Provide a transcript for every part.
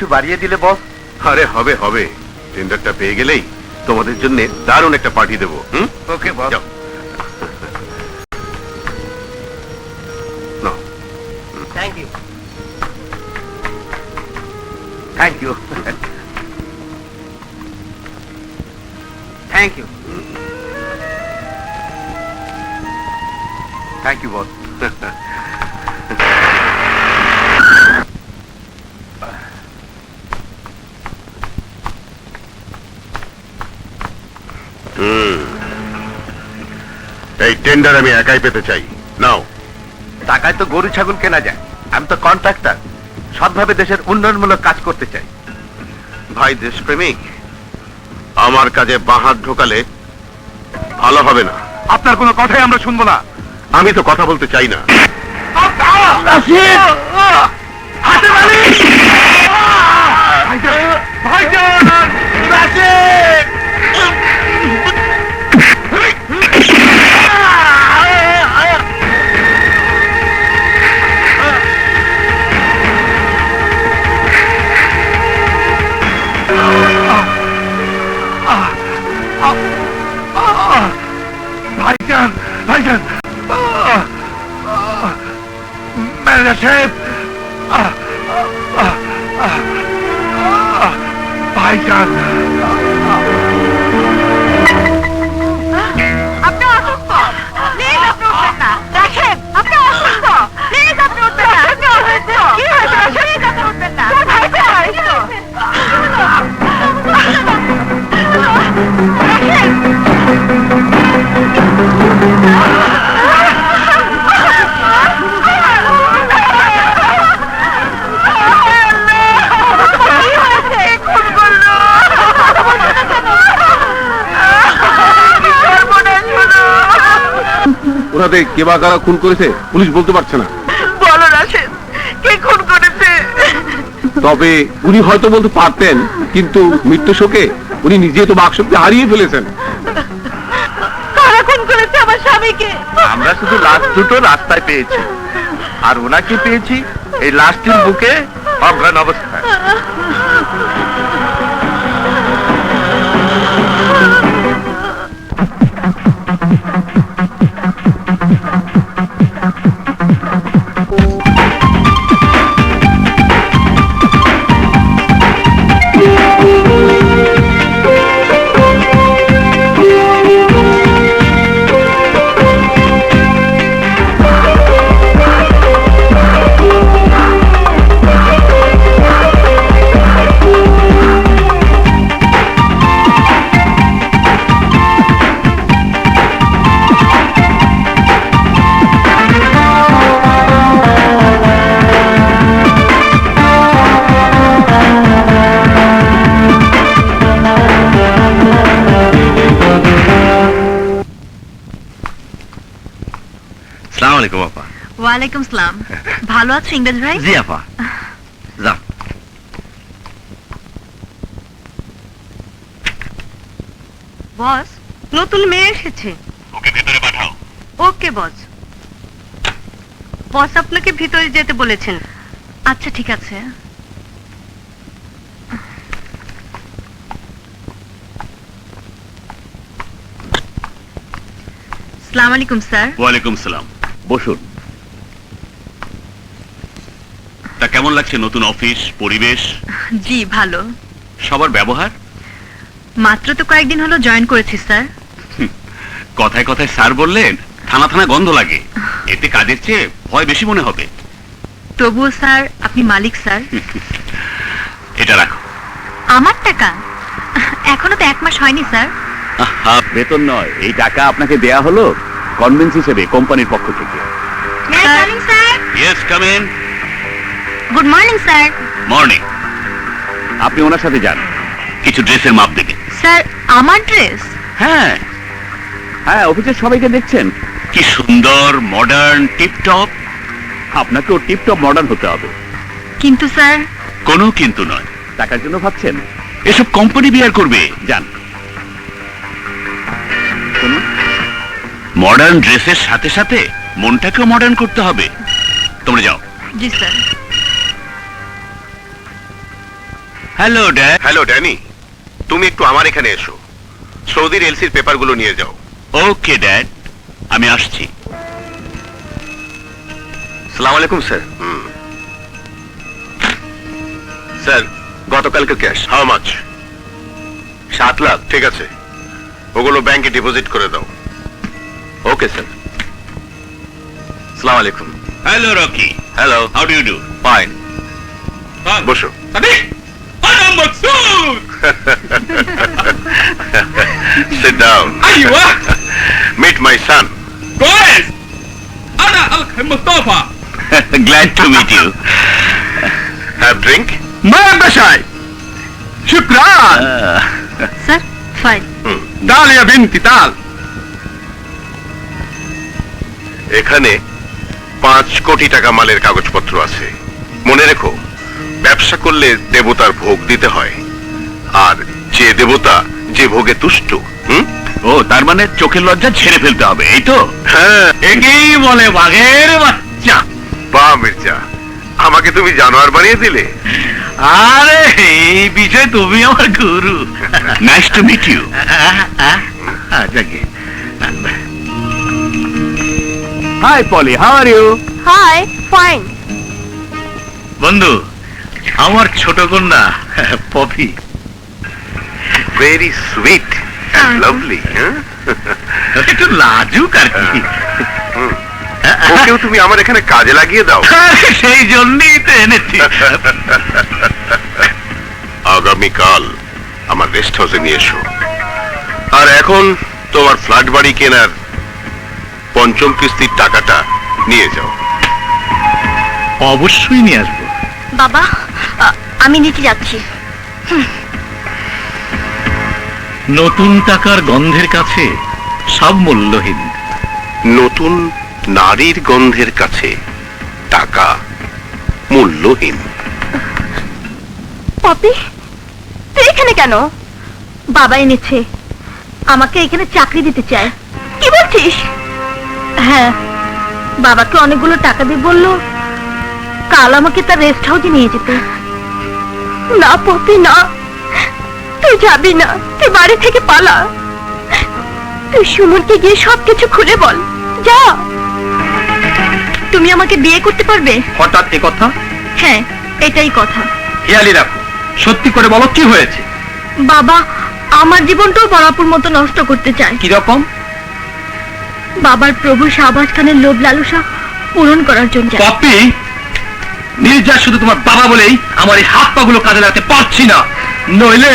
কিছু বাড়িয়ে দিলে বস। আরে হবে হবে, টেন্ডারটা পেয়ে গেলেই তোমাদের জন্য দারুণ একটা পার্টি দেবো। Okay boss. যাও। নাও। Thank you. Thank you. Thank you. Thank you boss. এই টেন্ডার আমি একাই পেতে চাই। নাও। টাকায় তো গরু ছাগল কেনা যায়, আমি তো কন্ট্রাক্টর, সৎভাবে দেশের উন্নয়নমূলক কাজ করতে চাই। ভাই দেশপ্রেমিক, আমার কাজে বাঁ হাত ঢোকালে ভালো হবে না। আপনার কোনো কথাই আমরা শুনবো না। আমি তো কথা বলতে চাই না। ভাইজান, ভাইজান, ম্যানেজার সাহেব, ভাইজান। আপনি অসুস্থ, প্লিজ আপনি উঠবেন না। দেখেন আপনি অসুস্থ, প্লিজ আপনি উঠবেন না। আপনি অসুস্থ, কি হয়েছে? প্লিজ আপনি উঠবেন না। ওনাদের কে বা কারা খুন করেছে পুলিশ বলতে পারছে না। বলো রাশেদ, কে খুন করেছে? তবে উনি হয়তো বলতে পারতেন, কিন্তু মৃত্যু শোকে উনি নিজে তো বাকশক্তি হারিয়ে ফেলেছেন। কারা খুন করেছে আমার স্বামীকে? আমরা শুধু লাশ দুটো রাস্তায় পেয়েছি, আর ওনাকে পেয়েছি এই লাশটির বুকে অজ্ঞান অবস্থায়। ওয়ালাইকুম সালাম। ভালো আছো ইংরেজ ভাই? জি আপা, যাও। বস, নতুন মেয়ে এসেছে। ওকে ভেতরে পাঠাও। ওকে বস। বস আপনাকে ভিতরে যেতে বলেছেন। আচ্ছা ঠিক আছে। আসসালামু আলাইকুম স্যার। ওয়ালাইকুম সালাম। বসুন। তা কেমন লাগছে নতুন অফিস, পরিবেশ? জি ভালো। সবার ব্যবহার? মাত্র তো কয়েকদিন হলো জয়েন করেছি স্যার। কথায় কথায় স্যার বললেন থানা থানা গন্ধ লাগে, এতে কাজের চেয়ে ভয় বেশি মনে হবে। তবুও স্যার আপনি মালিক স্যার। এটা রাখো। আমার টাকা? এখনো তো 1 মাস হয়নি স্যার। বেতন নয়, এই টাকা আপনাকে দেয়া হলো কনভেন্স হিসেবে কোম্পানির পক্ষ থেকে। Yes, come in. Good morning sir. Morning. আপনি ওনার সাথে যান, কিছু ড্রেসের মাপ দেবে। স্যার আমার ড্রেস? হ্যাঁ হ্যাঁ, অফিসের সবাইকে দেখছেন কি সুন্দর মডার্ন টিপটপ। আপনাকেও টিপটপ মডার্ন হতে হবে। কিন্তু স্যার। কোনো কিন্তু নয়। টাকার জন্য ভাবছেন? এসব কোম্পানি বিয়ার করবে। যান। মডার্ন ড্রেসের সাথে সাথে মনটাকেও মডার্ন করতে হবে। তোমরা যাও। জি sir. Hello dad. Hello Danny, তুমি একটু আমার এখানে এসো। সৌদির এলসির পেপারগুলো নিয়ে যাও। ওকে ড্যাড, আমি আসছি। সালাম আলাইকুম স্যার। স্যার, গতকালকে ক্যাশ। How much? 7 লাখ। ঠিক আছে, ওগুলো ব্যাংকে ডিপোজিট করে দাও। Okay sir. সালাম আলাইকুম। Hello Rocky, hello, how do you do? Fine. বসো। Sit down. ايوه Meet my son. كويس. انا الاخ مصطفى. Glad to meet you. Have drink? ما بشاي. شكرا. Sir fine. تعال يا بنتي تعال. এখানে 5 কোটি টাকা মালের কাগজপত্র আছে। মনে রেখো, ব্যবসা করলে দেবতার ভোগ দিতে হয়, আর যে দেবতা যে ভোগে তুষ্ট। ও, তার মানে চোখের লজ্জা ছেড়ে ফেলতে হবে, এই তো? হ্যাঁ, একেই বলে বাঘের বাচ্চা। বাহ মির্জা, আমাকে তুমি জানোয়ার বানিয়ে দিলে। আরে এই বিষয়ে তুমি আমার গুরু। Nice to meet you. Hi Polly, how are you? Hi fine. বন্ধু, আমার ছোট কন্যা Poppy. Very sweet and lovely. একটু লাজুক আর কি। ওকেও তুমি আমার এখানে কাজে লাগিয়ে দাও। সেই জন্যই তো এনেছি। আগামীকাল আমার রেস্ট হাউসে নিয়ে এসো। আর এখন তোমার ফ্ল্যাট বাড়ি কেনার 5ম কিস্তির টাকাটা নিয়ে যাও। অবশ্যই নিয়ে আসবো। বাবা, আমি নিচে যাচ্ছি। নতুন টাকার গন্ধের কাছে সব মূল্যহীন। নতুন নারীর গন্ধের কাছে টাকা মূল্যহীন। পপি, তুই এখানে কেন? বাবা এনেছে, আমাকে এখানে চাকরি দিতে চায়। কি বলছিস? হ্যাঁ, বাবাকে অনেকগুলো টাকা দিয়ে বললো কাল আমাকে তার রেস্ট হাউসে নিয়ে যেতে। না পপি না, তুই যাবি না, তুই বাড়ি থেকে পালা। তুই সুমনকে গিয়ে সবকিছু খুলে বল। যা। তুমি আমাকে বিয়ে করতে পারবে? হঠাৎ এ কথা? হ্যাঁ, এটাই কথা। খেয়ালি রাখো, সত্যি করে বলো কি হয়েছে। বাবা আমার জীবনটাও বরাপুর মতো নষ্ট করতে চায়। কিরকম? বাবার প্রভু শাহবাজ খানের লোভ লালসা পূরণ করার জন্য। পপি, নির্যাস শুধু তোমার বাবা বলেই আমার এই হাত পা গুলো কাজে লাগাতে পারছি না, নইলে।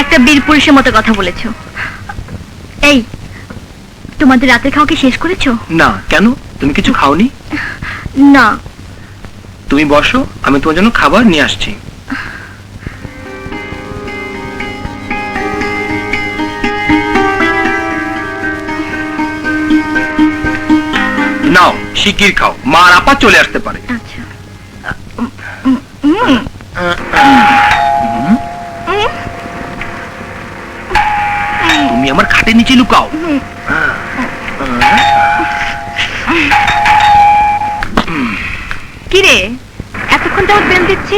একটা বীর পুরুষের মতো কথা বলেছো। এই, তোমাদের রাতের খাওয়া কি শেষ করেছো? না। কেন, তুমি কিছু খাওনি? না। তুমি বসো, আমি তোমার জন্য খাবার নিয়ে আসছি। নাও, শিগগির খাও, মা আর আপা চলে আসতে পারে। আচ্ছা। তুমি আমার খাটের নিচে লুকাও। কিরে, এতক্ষণ যাবত বেল দিচ্ছি?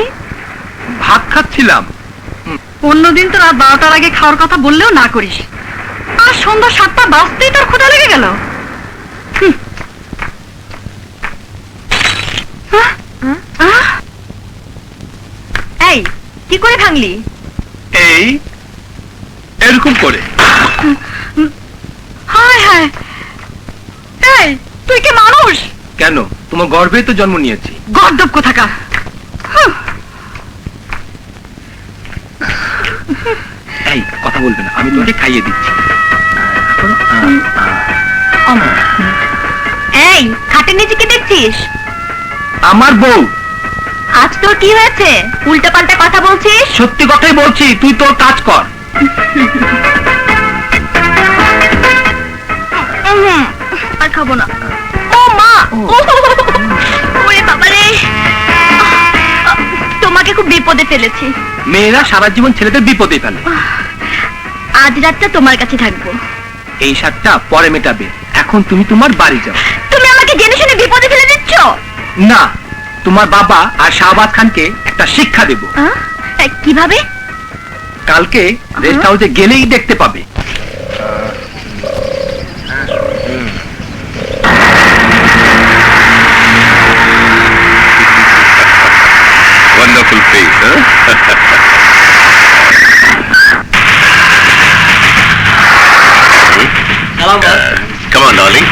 ভাত খাচ্ছিলাম। অন্যদিন তো রাত 12টার আগে খাওয়ার কথা বললেও না করিস, আর সন্ধ্যা 7টা বাজতেই তোর ক্ষুধা লেগে গেল। এই, কি করে ভাঙলি? এই এরকম করে। হায় হায়, এই তুই কি মানুষ? কেন, তোমার গর্ভে তো জন্ম নিয়েছি। গর্দব কোথাকার। এই কথা বলবে না, আমি তোমাকে খাইয়ে দিচ্ছি। এই, খাটের নিচে কি দেখছিস? আমার বউ। আজ তোর কি হয়েছে? উল্টা পাল্টা কথা বলছিস। সত্যি কথাই বলছি, তুই তোর কাজ কর। আর খাবো না। ও মা, ওরে বাবা রে, তোমাকে খুব বিপদে ফেলেছি। মেয়েরা সারা জীবন ছেলেদের বিপদে ফেলে। আজ রাতটা তোমার কাছে থাকবো। এই সাতটা পরে মেটাবে, এখন তুমি তোমার বাড়ি যাও। তুমি আমাকে জেনে শুনে বিপদে ফেলে দিচ্ছ। না, তোমার বাবা আর শাহবাজ খানকে একটা শিক্ষা দেব। কিভাবে? কালকে রেস্ট হাউসে গেলেই দেখতে পাবে। Wonderful face, huh? Come on, darling.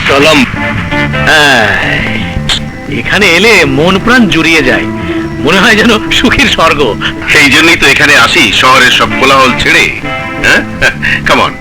চলম। এখানে এলে মন প্রাণ জুড়িয়ে যায়, মনে হয় যেন সুখের স্বর্গ। এই জন্যই তো এখানে আসি, শহরের সব কোলাহল ছেড়ে। হ্যাঁ, come on.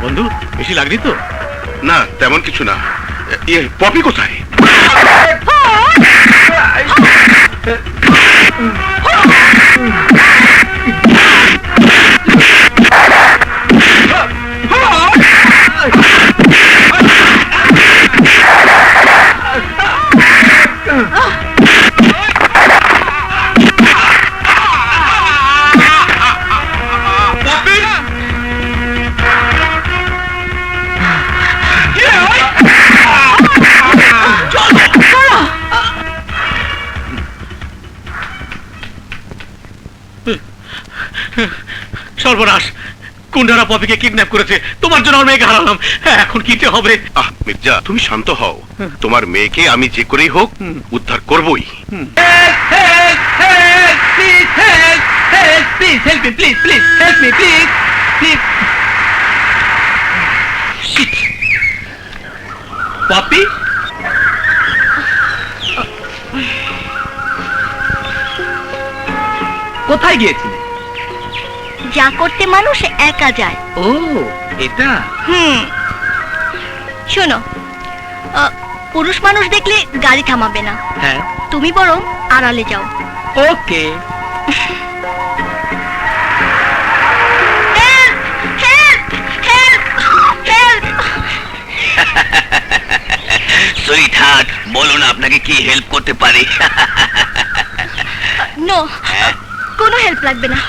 বন্ধু, বেশি লাগলি তো? না, তেমন কিছু না। পপি কোথায়? সর্বনাশ, গুন্ডারা পপিকে কিডন্যাপ করেছে। তোমার জন্য আমার মেয়েকে হারালাম, এখন কি হবে? মির্জা, তুমি শান্ত হও। তোমার মেয়েকে আমি যে করেই হোক উদ্ধার করবই। পপি, কোথায় গিয়েছিলে? যা করতে মানুষ একা যায়। ও, এটা শোনো, পুরুষ মানুষ দেখলে গাড়ি থামাবে না, হ্যাঁ, তুমি বরং আড়ালে যাও। ওকে। সুইটহার্ট, বলুন আপনাকে কি হেল্প করতে পারি? নো, কোনো হেল্প লাগবে না।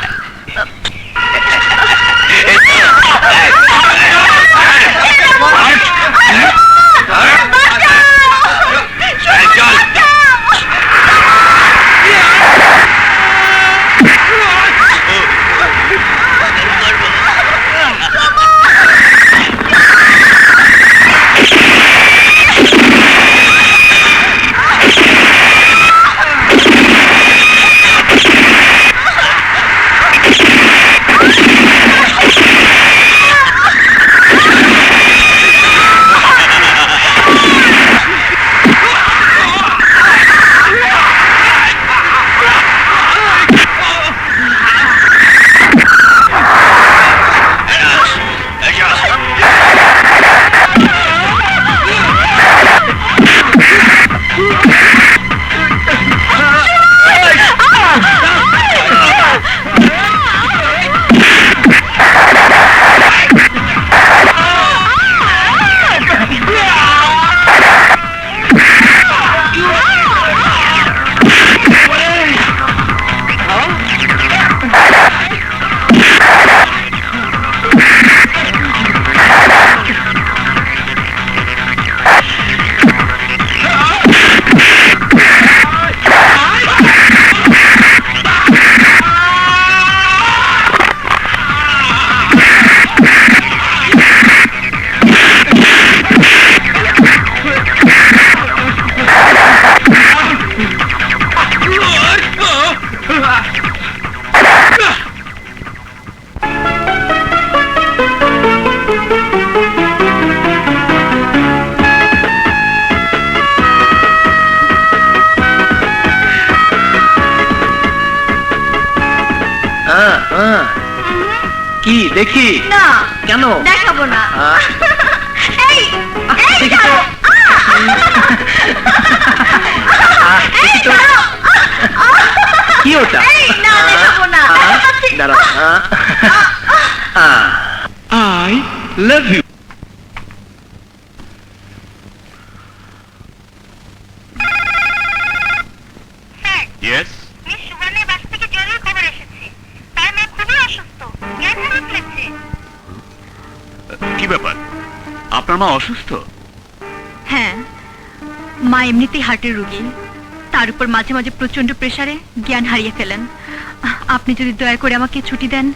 কি দেখি না কেন দেখাবো না আহ। এই এই দেখি তো। ছাড়ো। এই ছাড়ো। কি ওটা এই, না, দেখাবো না। দেখাচ্ছি। দাঁড়াও I love you. Sir, yes, miss সুবর্ণের বাসা থেকে জরুরি খবর এসেছে। তার মা খুবই অসুস্থ, জ্ঞান হারিয়ে ফেলেছে। কি ব্যাপার? আপনার মা অসুস্থ? হ্যাঁ, মা এমনিতেই হার্টের রোগী, তার উপর মাঝে মাঝে প্রচন্ড প্রেসারে জ্ঞান হারিয়ে ফেলেন। আপনি যদি দয়া করে আমাকে ছুটি দেন।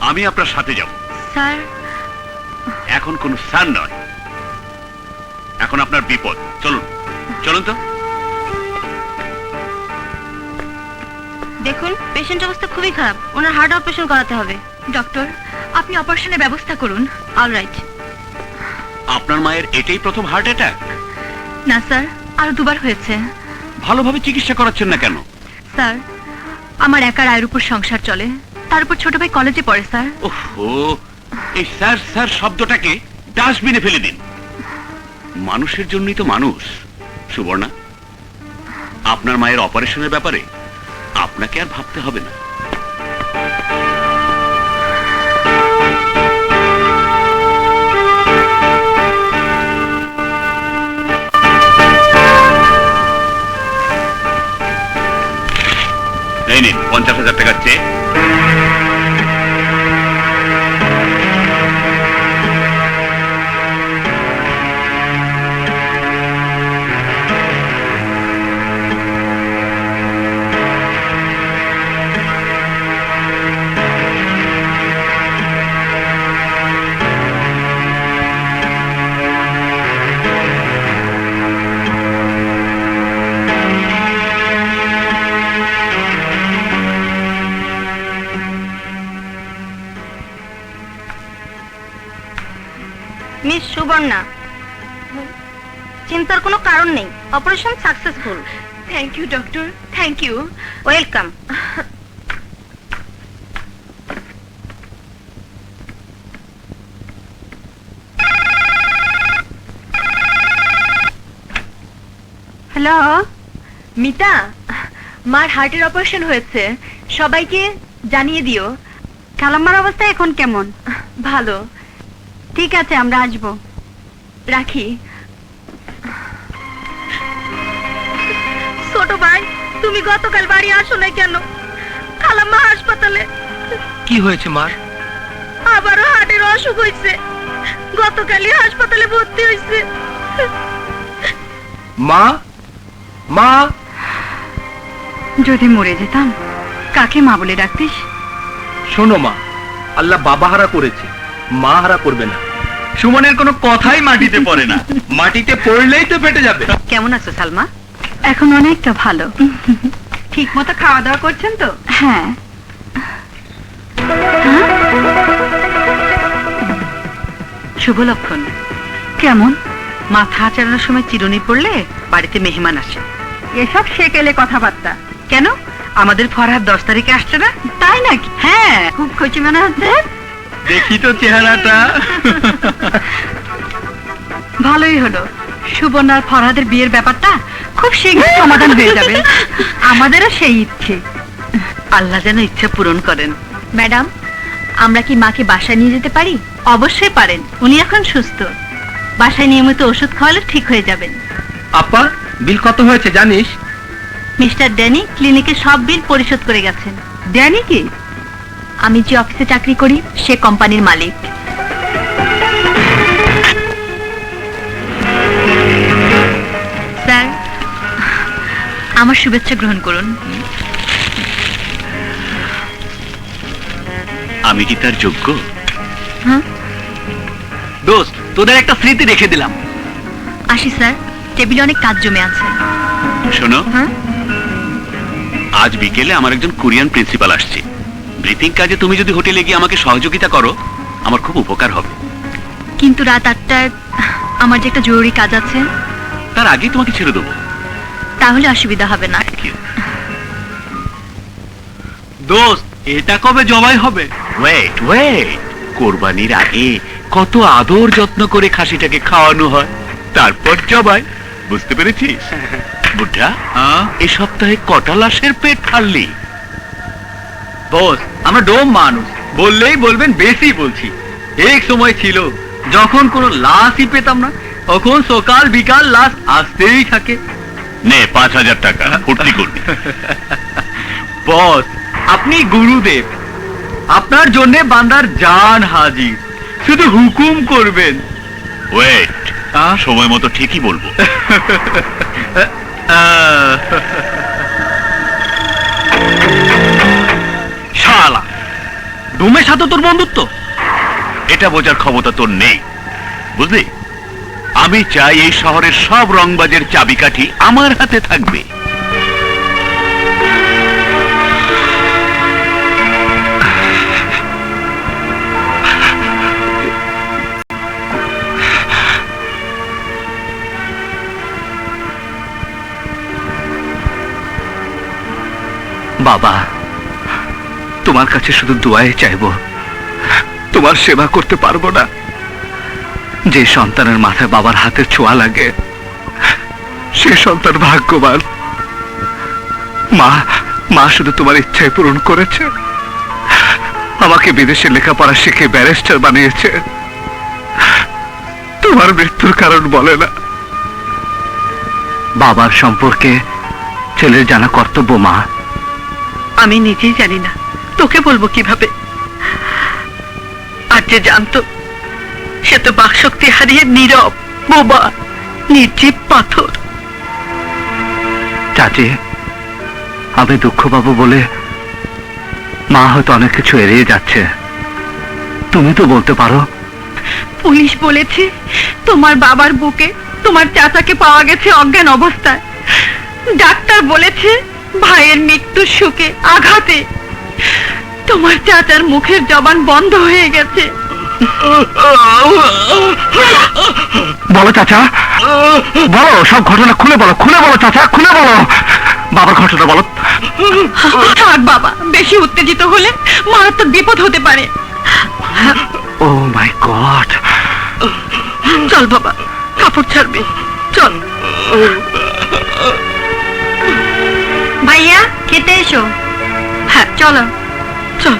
আমি আপনার সাথে যাব। স্যার, এখন কোন স্যার নয়, এখন আপনার বিপদ। চলুন চলুন তো। দেখুন পেশেন্ট অবস্থা খুবই খারাপ, ওনার হার্ট অপারেশন করাতে হবে। ডক্টর, আপনি অপারেশনের ব্যবস্থা করুন। অলরাইট। আপনার মায়ের এটাই প্রথম হার্ট অ্যাটাক? না স্যার, আরো দুবার হয়েছে। ভালোভাবে চিকিৎসা করাচ্ছেন না কেন? স্যার, আমার একার আয়ের উপর সংসার চলে, তার উপর ছোট ভাই কলেজে পড়ে স্যার। ওহো, এই স্যার স্যার শব্দটাকে ডাস্টবিনে ফেলে দিন। মানুষের জন্যই তো মানুষ। সুবর্ণা, আপনার মায়ের অপারেশনের ব্যাপারে আপনাকে আর ভাবতে হবে না। এই নিন 50,000 টাকার চেক। মিস সুবর্ণা, চিন্তার কোনো কারণ নেই, operation successful. Thank you doctor, thank you. Welcome. Hello Mita, মার হার্টের অপারেশন হয়েছে, সবাইকে জানিয়ে দিও। খালাম্মার অবস্থা এখন কেমন? ভালো। ঠিক আছে, আমরা আসবো। রাখি। ছোট ভাই, তুমি গতকাল বাড়ি আসো না কেন? খালাম্মা হাসপাতালে। কি হয়েছে মার? আবারও হার্টের অসুখ হয়েছে, গতকালই হাসপাতালে ভর্তি হয়েছে। মা মা যদি মরে যেতাম, কাকে মা বলে ডাকতিস? শোনো মা, আল্লাহ বাবা হারা করেছে, মা হারা করবে না। সুমনের কোনো কথাই মাটিতে পড়ে না, মাটিতে পড়লেই তো ফেটে যাবে। কেমন আছো সালমা? এখন অনেকটা ভালো। ঠিক মতো খাওয়া দাওয়া করছেন তো? হ্যাঁ। শুভ লক্ষণ। কেমন? মাথা চালানোর সময় চিরুনি পড়লে বাড়িতে মেহমান আসে, এসব সেকেলে কথাবার্তা। কেন, আমাদের ফরহাদ 10 তারিখে আসছে না? তাই নাকি? হ্যাঁ, খুব খুশি মনে হচ্ছে। দেখি তো চেহারাটা। ভালোই হলো, সুবর্ণার ফরহাদের বিয়ের ব্যাপারটা খুব শীঘ্রই সমাধান হয়ে যাবে। আমাদেরও সেই ইচ্ছে। আল্লাহ যেন ইচ্ছা পূরণ করেন। ম্যাডাম, আমরা কি মাকে বাসায় নিয়ে যেতে পারি? অবশ্যই পারেন, উনি এখন সুস্থ। বাসায় নিয়মিত ওষুধ খাওয়ালে ঠিক হয়ে যাবেন। আপা, বিল কত হয়েছে জানিস? মিস্টার ড্যানি ক্লিনিকে সব বিল পরিশোধ করে গেছেন। ড্যানি কি? আমি যে অফিসে চাকরি করি সে কোম্পানির মালিক। স্যার, আমার শুভেচ্ছা গ্রহণ করুন। আমি কি তার যোগ্য? হ্যাঁ, দোস্ত, তোদের একটা স্মৃতি রেখে দিলাম। আসি স্যার, টেবিলে অনেক কাজ জমে আছে। শোনো, হ্যাঁ, আজ বিকেলে আমার একজন কোরিয়ান প্রিন্সিপাল আসছে। ব্রিফিং কাজে তুমি যদি হোটেলে গিয়ে আমাকে সহযোগিতা করো, আমার খুব উপকার হবে। কিন্তু রাত 8টায় আমার যে একটা জরুরি কাজ আছে। তার আগেই তোমাকে ছেড়ে দেবো। তাহলে অসুবিধা হবে না। দোস্ত এটা কবে জবাই হবে? ওয়েট ওয়েট, কোরবানির আগে কত আদর যত্ন করে খাসিটাকে খাওয়ানো হয়, তারপর জবাই। বুঝতে পেরেছিস? বুদ্ধা, হ্যাঁ এই সপ্তাহে কটা লাশের পেট ফাড়লি? বস, আমরা ডোম মানুষ, বললেই বলবেন বেশি বলছি। এক সময় ছিল যখন কোনো লাশই পেতাম না, তখন সকাল বিকাল লাশ আসতেই থাকে। নে 5,000 টাকা, ফুর্তি করবি। বস, আপনি গুরুদেব, আপনার জন্য বান্দার জান হাজির, শুধু হুকুম করবেন। ওয়েট, হ্যাঁ? সময় মতো ঠিকই বলবো। শালা, ডোমের সাথে তোর বন্ধুত্ব? এটা বোঝার ক্ষমতা তোর নেই, বুঝলি? আমি চাই এই শহরের সব রংবাজের চাবিকাঠি আমার হাতে থাকবে। বাবা, তোমার কাছে শুধু দোয়াই চাইবো, তোমার সেবা করতে পারবো না। যে সন্তানের মাথায় বাবার হাতের ছোঁয়া লাগে, সে সন্তান ভাগ্যবান। মা মা শুধু তোমার ইচ্ছাই পূরণ করেছে, আমাকে বিদেশে লেখাপড়া শিখে ব্যারিস্টার বানিয়েছে, তোমার মৃত্যুর কারণ বলে না। বাবার সম্পর্কে ছেলের জানা কর্তব্য মা। আমি নিজেই জানি না, তোকে বলবো কিভাবে। আর যে জানতো, সে তো বাকশক্তি হারিয়ে নীরব, বোবা, নির্জীব পাথর। চাচি, আমি দুঃখ পাবো বলে মা হয়তো অনেক কিছু এড়িয়ে যাচ্ছে, তুমি তো বলতে পারো। পুলিশ বলেছে তোমার বাবার বুকে তোমার চাচাকে পাওয়া গেছে অজ্ঞান অবস্থায়। ডাক্তার বলেছে ভাইয়ের মৃত্যুর শোকে আঘাতে তোমার চাচার মুখের জবান বন্ধ হয়ে গেছে। বলো চাচা, বলো, সব ঘটনা খুলে বলো, খুলে বলো চাচা, খুলে বলো। বাবার ঘটনা বলো। থাক বাবা, বেশি উত্তেজিত হলে মারাত্মক বিপদ হতে পারে। ও মাই গড। চল বাবা, কাপড় ছাড়বে, চল। ভাইয়া, খেতে এসো। হ্যাঁ চলো, চল।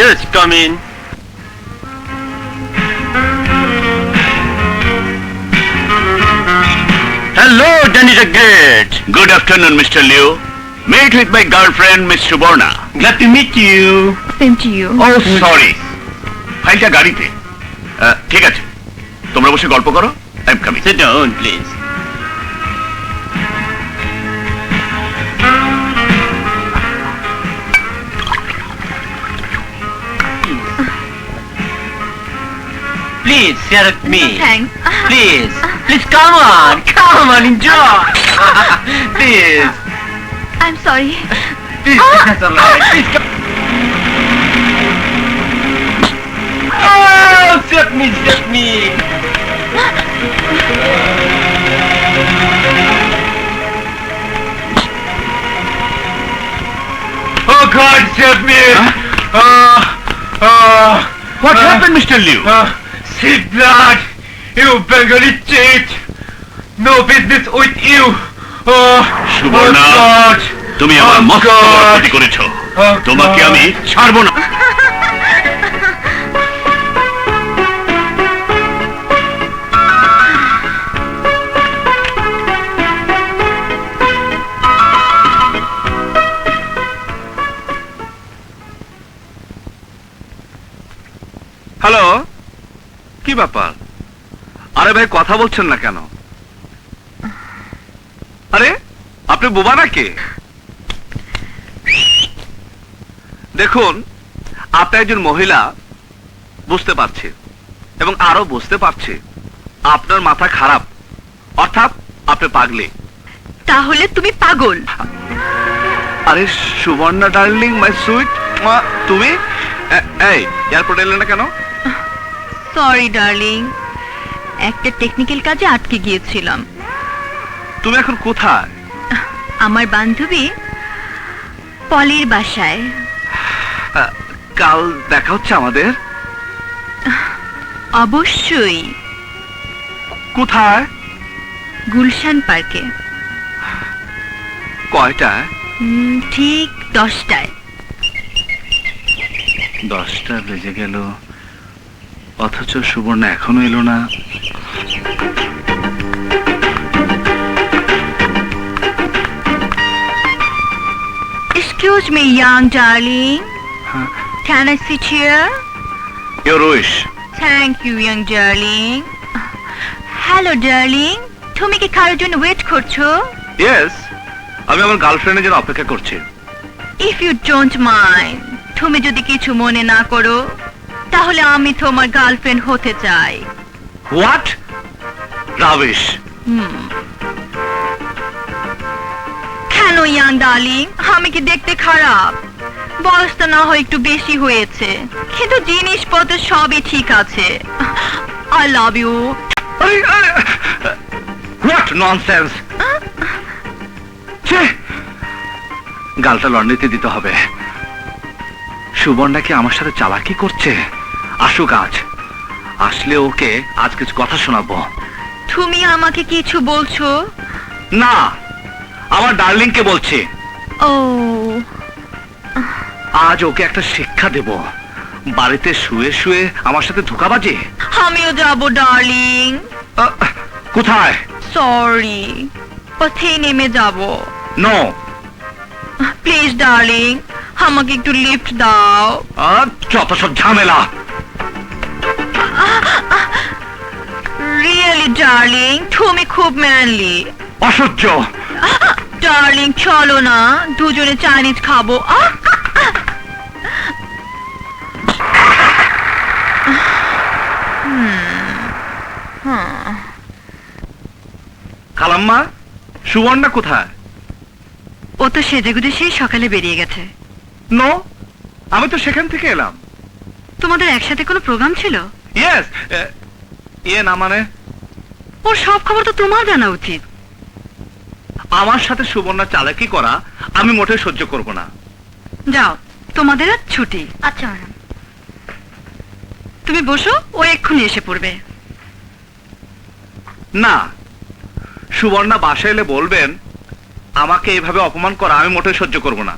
Yes, come in. Hello, Danny the Great. Good afternoon, Mr. Liu. Meet with my girlfriend, Miss Suborna. Glad to meet you. Same to you. Oh, sorry. ফাইলটা গাড়িতে। ঠিক আছে, তোমরা বসে গল্প করো। I am coming. Sit down, please. Please share with me. Thanks. Please, please come on, enjoy. Please, I am sorry. please, that's all right. Please come. Oh, save me. Oh God, save me. What happened, Mr. Liu? Sit blood, you Bengali cheat. No business with you. Oh, Suborna, oh God. তুমি আমার Oh, মস্ত বড় God. ক্ষতি করেছো। Oh, তোমাকে God. আমি ছাড়বো না। হ্যালো, কি ব্যাপার? আরে ভাই, কথা বলছেন না কেন? আরে আপনি বোবা নাকি? দেখুন, আপনি একজন মহিলা, বুঝতে পারছি, এবং আরো বুঝতে পারছি আপনার মাথা খারাপ, অর্থাৎ আপনি পাগলি। তাহলে তুমি পাগল। আরে সুবর্ণা ডার্লিং, মাই সুইট, তুমি এই এয়ারপোর্ট এলে না কেন? সরি ডার্লিং, একটা টেকনিক্যাল কাজে আটকে গিয়েছিলাম। তুমি এখন কোথায়? আমার বান্ধবী পলির বাসায়। কাল দেখা হচ্ছে আমাদের। অবশ্যই। কোথায়? গুলশান পার্কে। কয়টায়? ঠিক 10টায়। 10টা বেজে গেল, অথচ সুবর্ণা এখনো এলো না। Excuse me, young darling. Huh? Can I sit here? Your wish. Thank you, young darling. Hello, darling. তুমি কি কারোর জন্য ওয়েট করছো? Yes, আমি আমার গার্লফ্রেন্ডের জন্য অপেক্ষা করছি। If you don't mind, তুমি যদি কিছু মনে না করো, তাহলে আমি তোমার গার্লফ্রেন্ড হতে চাই। What? Rubbish. কেন ইয়াং ডার্লিং? আমি কি দেখতে খারাপ? বয়সটা না হয় একটু বেশি হয়েছে, কিন্তু জিনিসপত্র সবই ঠিক আছে। I love you. What nonsense? ছি! গালটা লন্ড্রিতে দিতে হবে। সুবর্ণা কি আমার সাথে চালাকি করছে? আসুক আজ, আসলে ওকে আজ কিছু কথা শোনাবো। তুমি আমাকে কিছু বলছো? না, আমার ডার্লিংকে বলছি। ও, আজ ওকে একটা শিক্ষা দেব। বাড়িতে শুয়ে শুয়ে আমার সাথে ধোঁকাবাজি। আমিও যাব ডার্লিং। কোথায়? সরি, পথেই নেমে যাব। নো। প্লিজ ডার্লিং, আমাকে একটু লিফট দাও। যত সব ঝামেলা। রিয়েলি ডার্লিং, তুমি খুব ম্যানলি। অসহ্য। ডার্লিং চলো না, দুজনে চাইনিজ খাবো। খালাম্মা, সুবর্ণা কোথায়? ও তো সেজেগুজে সেই সকালে বেরিয়ে গেছে। নো, আমি তো সেখান থেকে এলাম। তোমাদের একসাথে কোনো প্রোগ্রাম ছিল? ইয়েস। না মানে? ওর সব খবর তো তোমার জানা উচিত। আমার সাথে সুবর্ণা চালাকি করা আমি মোটেও সহ্য করব না। যাও, তোমাদের আজ ছুটি। আচ্ছা ম্যাডাম। তুমি বসো, ও এক্ষুনি এসে পড়বে। না, সুবর্ণা বাসায় এলে বলবেন আমাকে এইভাবে অপমান করা আমি মোটেও সহ্য করব না।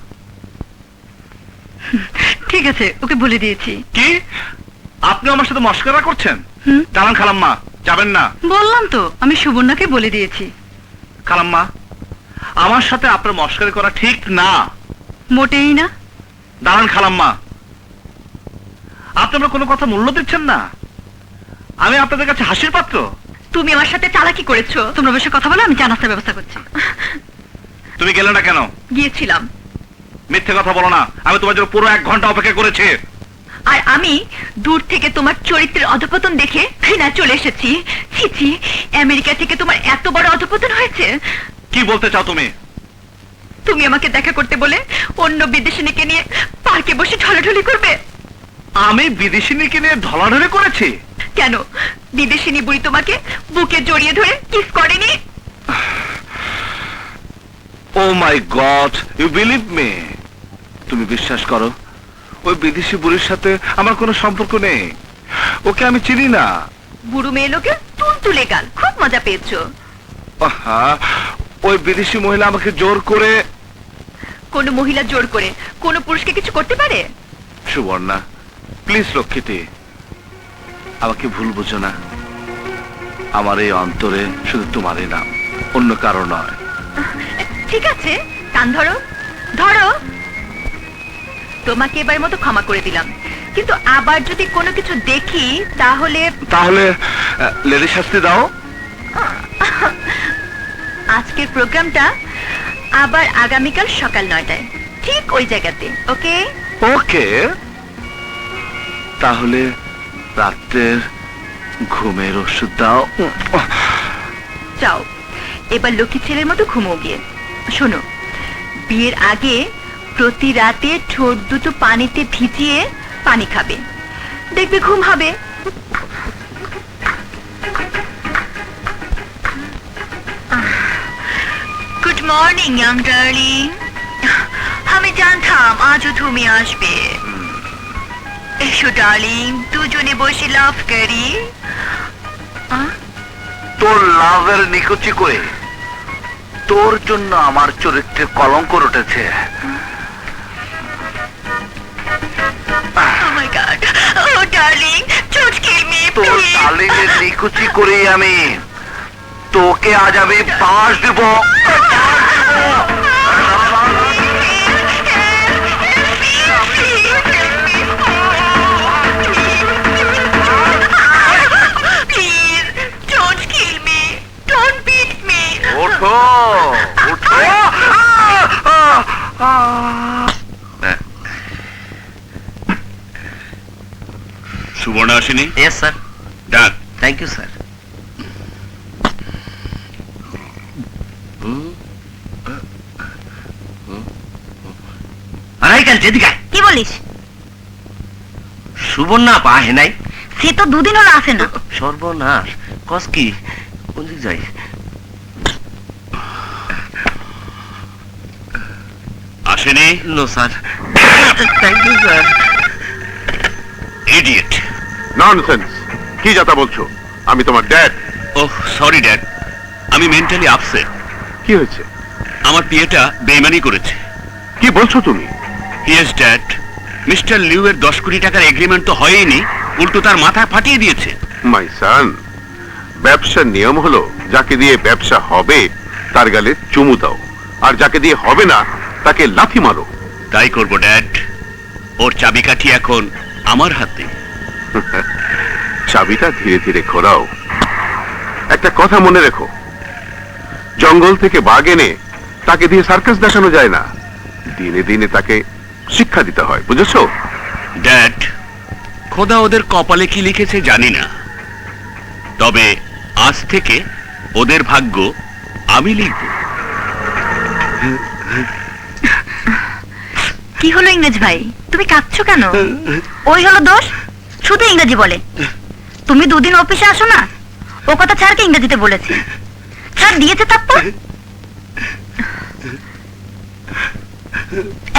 ঠিক আছে, ওকে বলে দিয়েছি। কি? আপনি আমার সাথে মস্করা করছেন? হুম, দাঁড়ান খালাম্মা, যাবেন না। বললাম তো, আমি সুবর্ণাকে বলে দিয়েছি। খালাম্মা, আমার সাথে আপনার মস্করা করা ঠিক না। মোটেই না। দাঁড়ান খালাম্মা, আপনি আমার কোনো কথা মূল্য দিচ্ছেন না। আমি আপনাদের কাছে হাসির পাত্র? তুমি আমার সাথে চালাকি করেছো। তোমরা বসে কথা বলো, আমি চা নাস্তার ব্যবস্থা করছি। তুমি গেলে না কেন? গিয়েছিলাম। মিথ্যে কথা বলো না, আমি তোমার জন্য পুরো 1 ঘন্টা অপেক্ষা করেছি। আর আমি দূর থেকে তোমার চরিত্রের অধপতন দেখে ঘৃণা চলে এসেছি। ছি ছি, আমেরিকা থেকে তোমার এত বড় অধপতন হয়েছে। কি বলতে চাও তুমি? তুমি আমাকে দেখা করতে বলে অন্য বিদেশিনীকে নিয়ে পার্কে বসে ঢলাঢলি করবে। আমি বিদেশিনীকে নিয়ে ঢলাঢলি করেছি? কেন, বিদেশিনী বুড়ি তোমাকে বুকে জড়িয়ে ধরে কিস করেনি? ও মাই গড, ইউ বিলিভ মি? তুমি বিশ্বাস করো, ওই বিদেশি বুড়ির সাথে আমার কোনো সম্পর্ক নেই। ওকে আমি চিনি না। বুড়ো মেয়ে লোকে তুলতুলে গাল, খুব মজা পেয়েছো। আহা, ওই বিদেশি মহিলা আমাকে জোর করে। কোন মহিলা জোর করে কোন পুরুষকে কিছু করতে পারে? সুবর্ণা, প্লিজ লক্ষ্মীটি, আমাকে ভুল বুঝো না। আমার এই অন্তরে শুধু তোমারই নাম, অন্য কারো নয়। ঠিক আছে, কান ধরো, ধরো। তোমাকে এবার মতো ক্ষমা করে দিলাম, কিন্তু আবার যদি কোনো কিছু দেখি তাহলে তাহলে লেডি শাস্তি দাও। আজকের প্রোগ্রামটা আবার আগামীকাল সকাল 9টায় ঠিক ওই জায়গাতে। ওকে? ওকে, তাহলে রাত্রের ঘুমের ওষুধ দাও। যাও, এবার লক্ষ্মী ছেলের মতো ঘুমো গিয়ে। শোনো, বিয়ের আগে প্রতি রাতে ঠোঁট দুটো পানিতে ভিজিয়ে পানি খাবে, দেখবে ঘুম হবে। Morning young darling. আমি জানতাম আজও তুমি আসবে। এসো ডার্লিং, দুজনে বসে লাভ করি। তোর লাভের নিকুচি করে তোর জন্য আমার চরিত্রে কলঙ্ক উঠেছে। Oh my God! Oh darling, don't kill me, তোর please. ডালিমের নিকুচি করেই আমি তোকে আজ আমি বাস দেব। Please, don't kill me. Don't beat me. ওঠো ওঠো। সুবর্ণা আসেনি? Yes sir. ডাক। Thank you sir. আড়াইকাল যেদিকে কি বলিস? সুবর্ণা পাহে নাই। সে তো দুদিন হলো আসে না। সর্বনাশ, কস কি কোন দিক যাই? আসেনি? No sir. Thank you sir. Idiot. Nonsense, কি যাতা বলছো? আমি তোমার ড্যাড। ওহ সরি ড্যাড, আমি মেন্টালি আপসেট। কি হয়েছে? আমার বিয়েটা বেইমানি করেছে। কি বলছো তুমি? ইয়েস ড্যাড, মিস্টার লিউ এর 10 কোটি টাকার এগ্রিমেন্ট তো হয়নি, উল্টো তার মাথা ফাটিয়ে দিয়েছে। মাই সান, ব্যবসার নিয়ম হলো যাকে দিয়ে ব্যবসা হবে তার গালে চুমু দাও, আর যাকে দিয়ে হবে না তাকে লাথি মারো। তাই করবো ড্যাড। ওর চাবিকাঠি এখন আমার হাতে। চাবিটা ধীরে ধীরে ঘোরাও। একটা কথা মনে রেখো, জঙ্গল থেকে বাঘ এনে তাকে দিয়ে সার্কাস দেখানো যায় না, দিনে দিনে তাকে শিক্ষা দিতে হয়, বুঝেছো? ড্যাড, খোদা ওদের কপালে কি লিখেছে জানি না, তবে আজ থেকে ওদের ভাগ্য আমি লিখব। কি হলো ইংরেজ ভাই, তুমি কাঁদছো কেন? ওই হলো দোষ, শুধু ইংরেজি বলে। তুমি দুদিন অফিসে আসো না, ও কথা স্যারকে ইংরেজিতে বলেছে, স্যার দিয়েছে থাপ্পড়।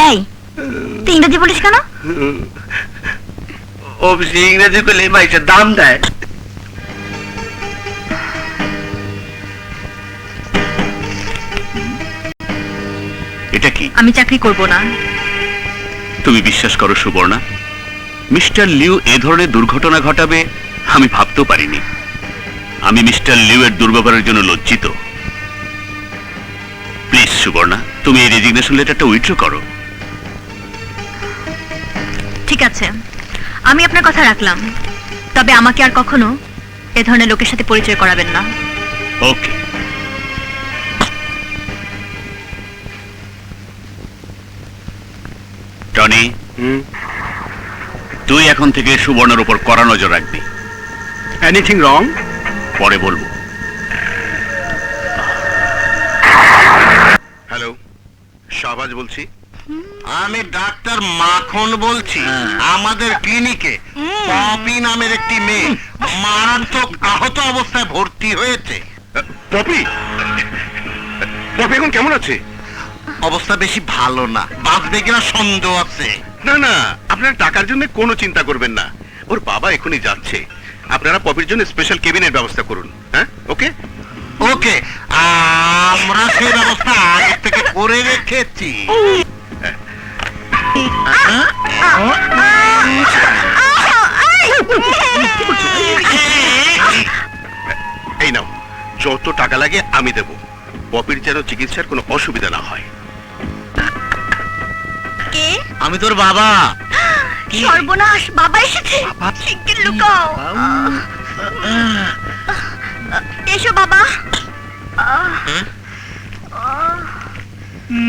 এই, তুই ইংরেজি বলিস কেন? অফিসে ইংরেজি করলে মাইসের দাম দেয়। এটা কি? আমি চাকরি করব না। তুমি বিশ্বাস করো সুবর্ণা, মিস্টার লিউ এ ধরনের দুর্ঘটনা ঘটাবে আমি ভাবতেও পারিনি। আমি মিস্টার লিউ এর দুর্ব্যবহারের জন্য লজ্জিত। প্লিজ সুবর্ণা, তুমি এই রেজিগনেশন লেটারটা উইথড্র করো। ঠিক আছে, আমি আপনার কথা রাখলাম, তবে আমাকে আর কখনো এ ধরনের লোকের সাথে পরিচয় করাবেন না। ওকে। টনি, তুই এখন থেকে সুবর্ণার উপর কড়া নজর রাখবি। Anything wrong? পরে বলবো। হ্যালো, শাহবাজ বলছি। আমি ডাক্তার মাখন বলছি। আমাদের ক্লিনিকে পপি নামের একটি মেয়ে মারাত্মক আহত অবস্থায় ভর্তি হয়েছে। পপি, পপি এখন কেমন আছে? অবস্থা বেশি ভালো না, বাঁচবে কিনা সন্দেহ আছে। না না, আপনারা টাকার জন্য কোনো চিন্তা করবেন না, ওর বাবা এখনই যাচ্ছে। আপনারা পপির জন্য স্পেশাল কেবিনের ব্যবস্থা করুন। হ্যাঁ, ওকে ওকে, আমরা সেই ব্যবস্থা আগে থেকে করে রেখেছি। এই নাও, যত টাকা লাগে আমি দেব। পপির যেন চিকিৎসার কোনো অসুবিধা না হয়। কে? আমি তোর বাবা। সর্বনাশ, বাবা এসেছে। শিগগির লুকাও। এসো বাবা।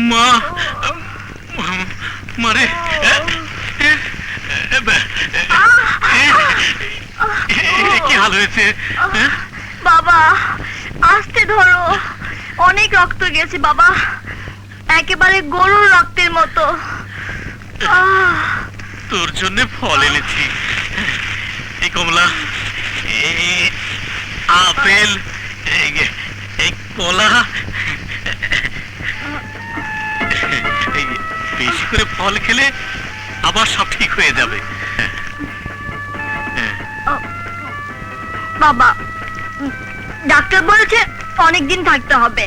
মা, মারে কি হাল হয়েছে? বাবা আস্তে ধরো, অনেক রক্ত গেছে বাবা, একেবারে গরুর রক্তের মতো। তোর জন্য ফল এনেছি, এই কমলা, এই আপেল, এই কলা, করে ফল খেলে আবার সব ঠিক হয়ে যাবে। বাবা, ডাক্তার বলেছে অনেক দিন থাকতে হবে।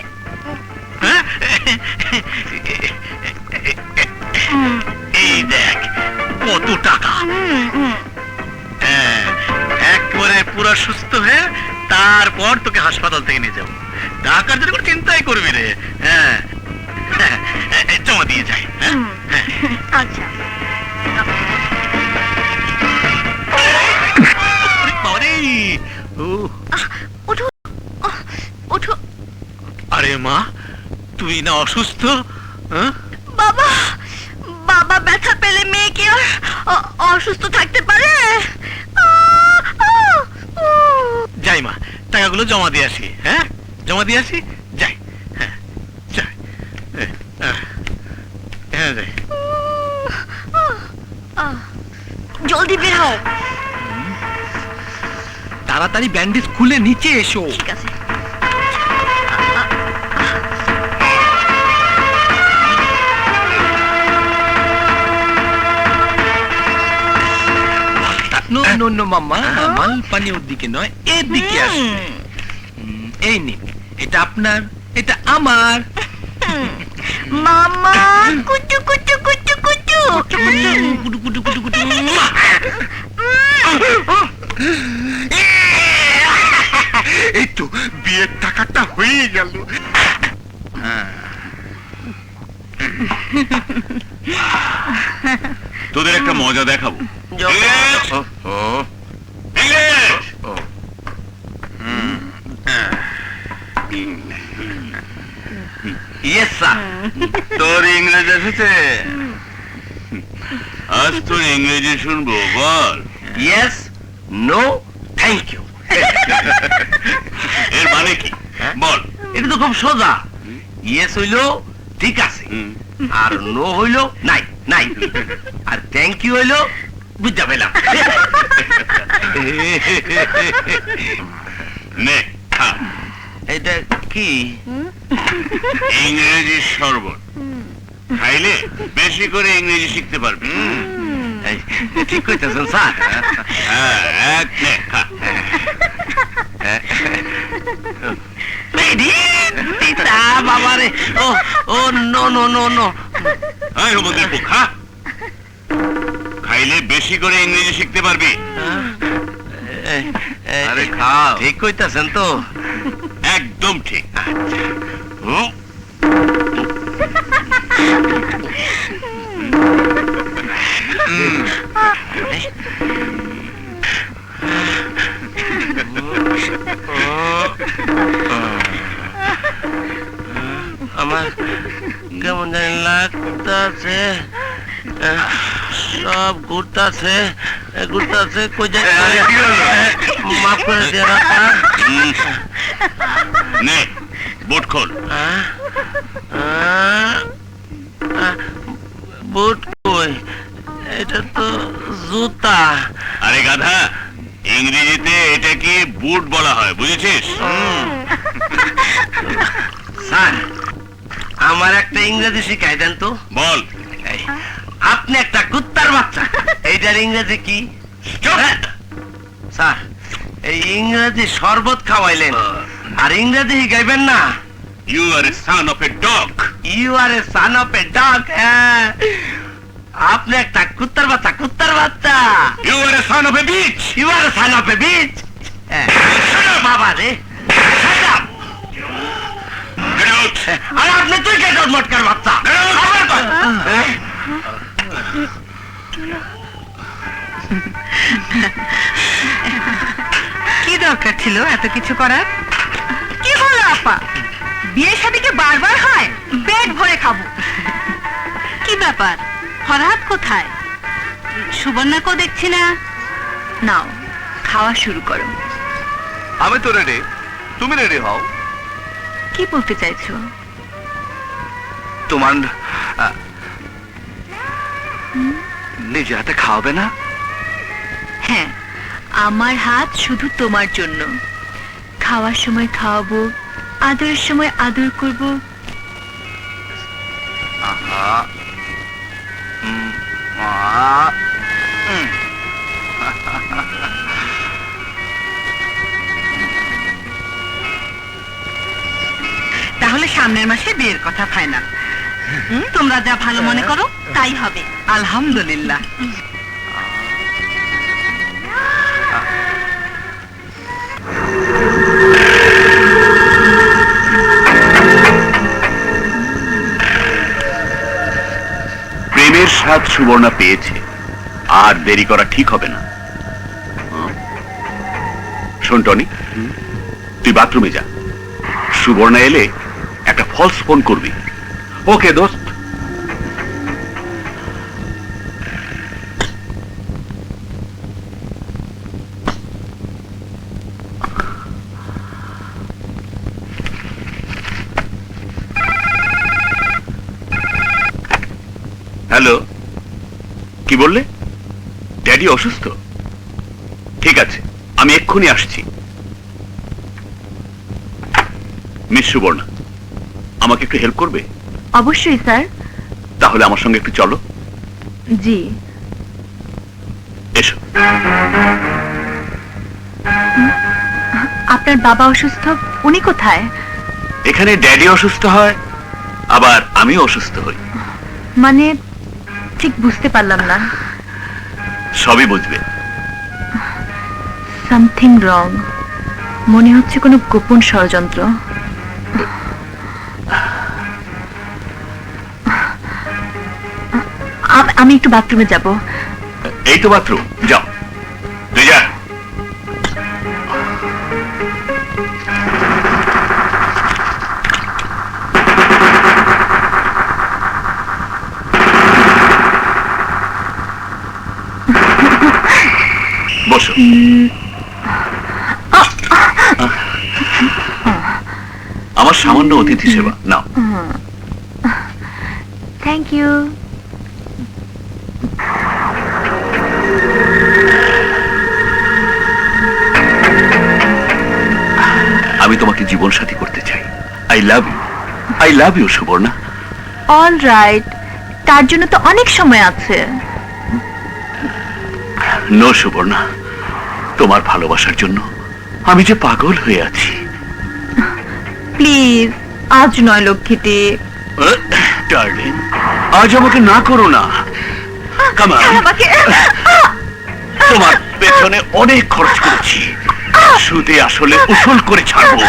হ্যাঁ? এই দেখ কত টাকা। হ্যাঁ, একবারে পুরো সুস্থ হয়ে তারপর তোকে হাসপাতাল থেকে নিয়ে যাবো। টাকার জন্য কোনো চিন্তাই করবি রে। হ্যাঁ, জমা দিয়ে যাই। আচ্ছা, ওঠো ওঠো। আরে মা, তুই না অসুস্থ? বাবা, বাবা ব্যথা পেলে মেয়ে কি আর অসুস্থ থাকতে পারে? যাই মা, টাকাগুলো জমা দিয়ে আসি। হ্যাঁ, জমা দিয়ে আসি। যাই। হ্যাঁ, যাই। হ্যাঁ, যাই। জলদি বের হও। তাড়াতাড়ি ব্যান্ডেজ খুলে নিচে এসো। ঠিক আছে। নো নো নো মাম্মা, মাল পানি ওর দিকে নয়, এর দিকে আসবে। এই নিন, এটা আপনার, এটা আমার। মামা কুচু কুচু কুচু কুচু। কুটু কুটু কুটু কুটু। এই তো বিয়ের টাকাটা হয়ে গেল। তোদের একটা মজা দেখাবো। Yes sir. তোর ইংরেজি এসেছে? আজ তোর ইংরেজি শুনবো, বল। Yes, no, thank you. এর মানে কি বল? এটা তো খুব সোজা। ইয়েস হইলো ঠিক আছে, আর নো হইলো নাই নাই, আর থ্যাংক ইউ হইলো বুঝা পেলাম। নে খা। এটা কি? ইংরেজি শরবত খাইলে বেশি করে ইংরেজি শিখতে পারবি। এই, ঠিক কইতেছেন স্যার। হ্যাঁ, এক নে খা। বাবারে, ও ও নো নো নো নো। এই আমাদের খা, খাইলে বেশি করে ইংরেজি শিখতে পারবি। আরে খাও। ঠিক কইতেছেন তো? একদম ঠিক। আমার কেমন জানি লাগতাছে, সব ঘুরতাছে ঘুরতাছে। কই যায়? মাফ করে দিয়ে রাখা। নে বুট খোল। বুট কই? এটা তো জুতা। আরে গাধা, ইংরেজিতে এটাকে বুট বলা হয়, বুঝেছিস? স্যার, আমার একটা ইংরেজি শিখাই দেন তো। বল। এই, আপনি একটা কুত্তার বাচ্চা, এইটার ইংরেজি কি? স্যার, এই ইংরেজি শরবত খাওয়াইলেন, আর ইংরেজি শিখাইবেন না? You are a son of a dog. You are a son of a dog. আপনি একটা কুত্তার বাচ্চা, কুত্তার বাচ্চা। You are a son of a bitch. You are a son of a bitch. বাবা রে, Get out! আর আপনি তুই কে মটকার বাচ্চা? কি দরকার ছিল এত কিছু করার? কি হলো আপা, বিয়ে শাদীকে বারবার হয়? পেট ভরে খাবো। কি ব্যাপার, ফরহাদ কোথায়? সুবর্ণাকেও দেখছি না। নাও, খাওয়া শুরু করো। আমি তো রেডি, তুমি রেডি হও। কি বলতে চাইছো? তোমার নিজে হাতে খাওয়াবে না? হ্যাঁ, আমার হাত শুধু তোমার জন্য। খাওয়ার সময় খাওয়াবো, আদরের সময় আদর করব। আহা, তাহলে সামনের মাসে বিয়ের কথা ফাইনাল। তোমরা যা ভালো মনে করো তাই হবে। আলহামদুলিল্লাহ। প্রেমের স্বাদ সুবর্ণা পেয়েছে, আর দেরি করা ঠিক হবে না। শোন টনি, তুই বাথরুমে যা, সুবর্ণা এলে একটা ফলস ফোন করবি। ওকে দোস্ত। হ্যালো, কি বললে? ড্যাডি অসুস্থ? ঠিক আছে, আমি এক্ষুনি আসছি। মিস সুবর্ণা, আমাকে একটু হেল্প করবে? অবশ্যই স্যার। তাহলে আমার সঙ্গে একটু চলো। জি। এসো। আপনার বাবা অসুস্থ, উনি কোথায়? এখানে ড্যাডি অসুস্থ হয়, আবার আমিও অসুস্থ হই। মানে ঠিক বুঝতে পারলাম না। সবই বুঝবে। সামথিং রং, মনে হচ্ছে কোনো গোপন ষড়যন্ত্র। আমি একটু বাথরুমে যাব। এই তো বাথরুম, যাও। তুই যা। বসো। আমার সামান্য অতিথি সেবা নাও। Thank you. আমি তোমাকে জীবন সাথী করতে চাই। I love you, I love you Suborna. All right, তার জন্য তো অনেক সময় আছে। নো সুবর্ণা, তোমার ভালোবাসার জন্য আমি যে পাগল হয়ে আছি। প্লিজ, আজ নয় লক্ষ্মীটি। ডার্লিং, আজ আমাকে না করো না। Come on. আমাকে তোমার পেছনে অনেক খরচ করেছি, সুদে আসলে উসুল করে ছাড়বো।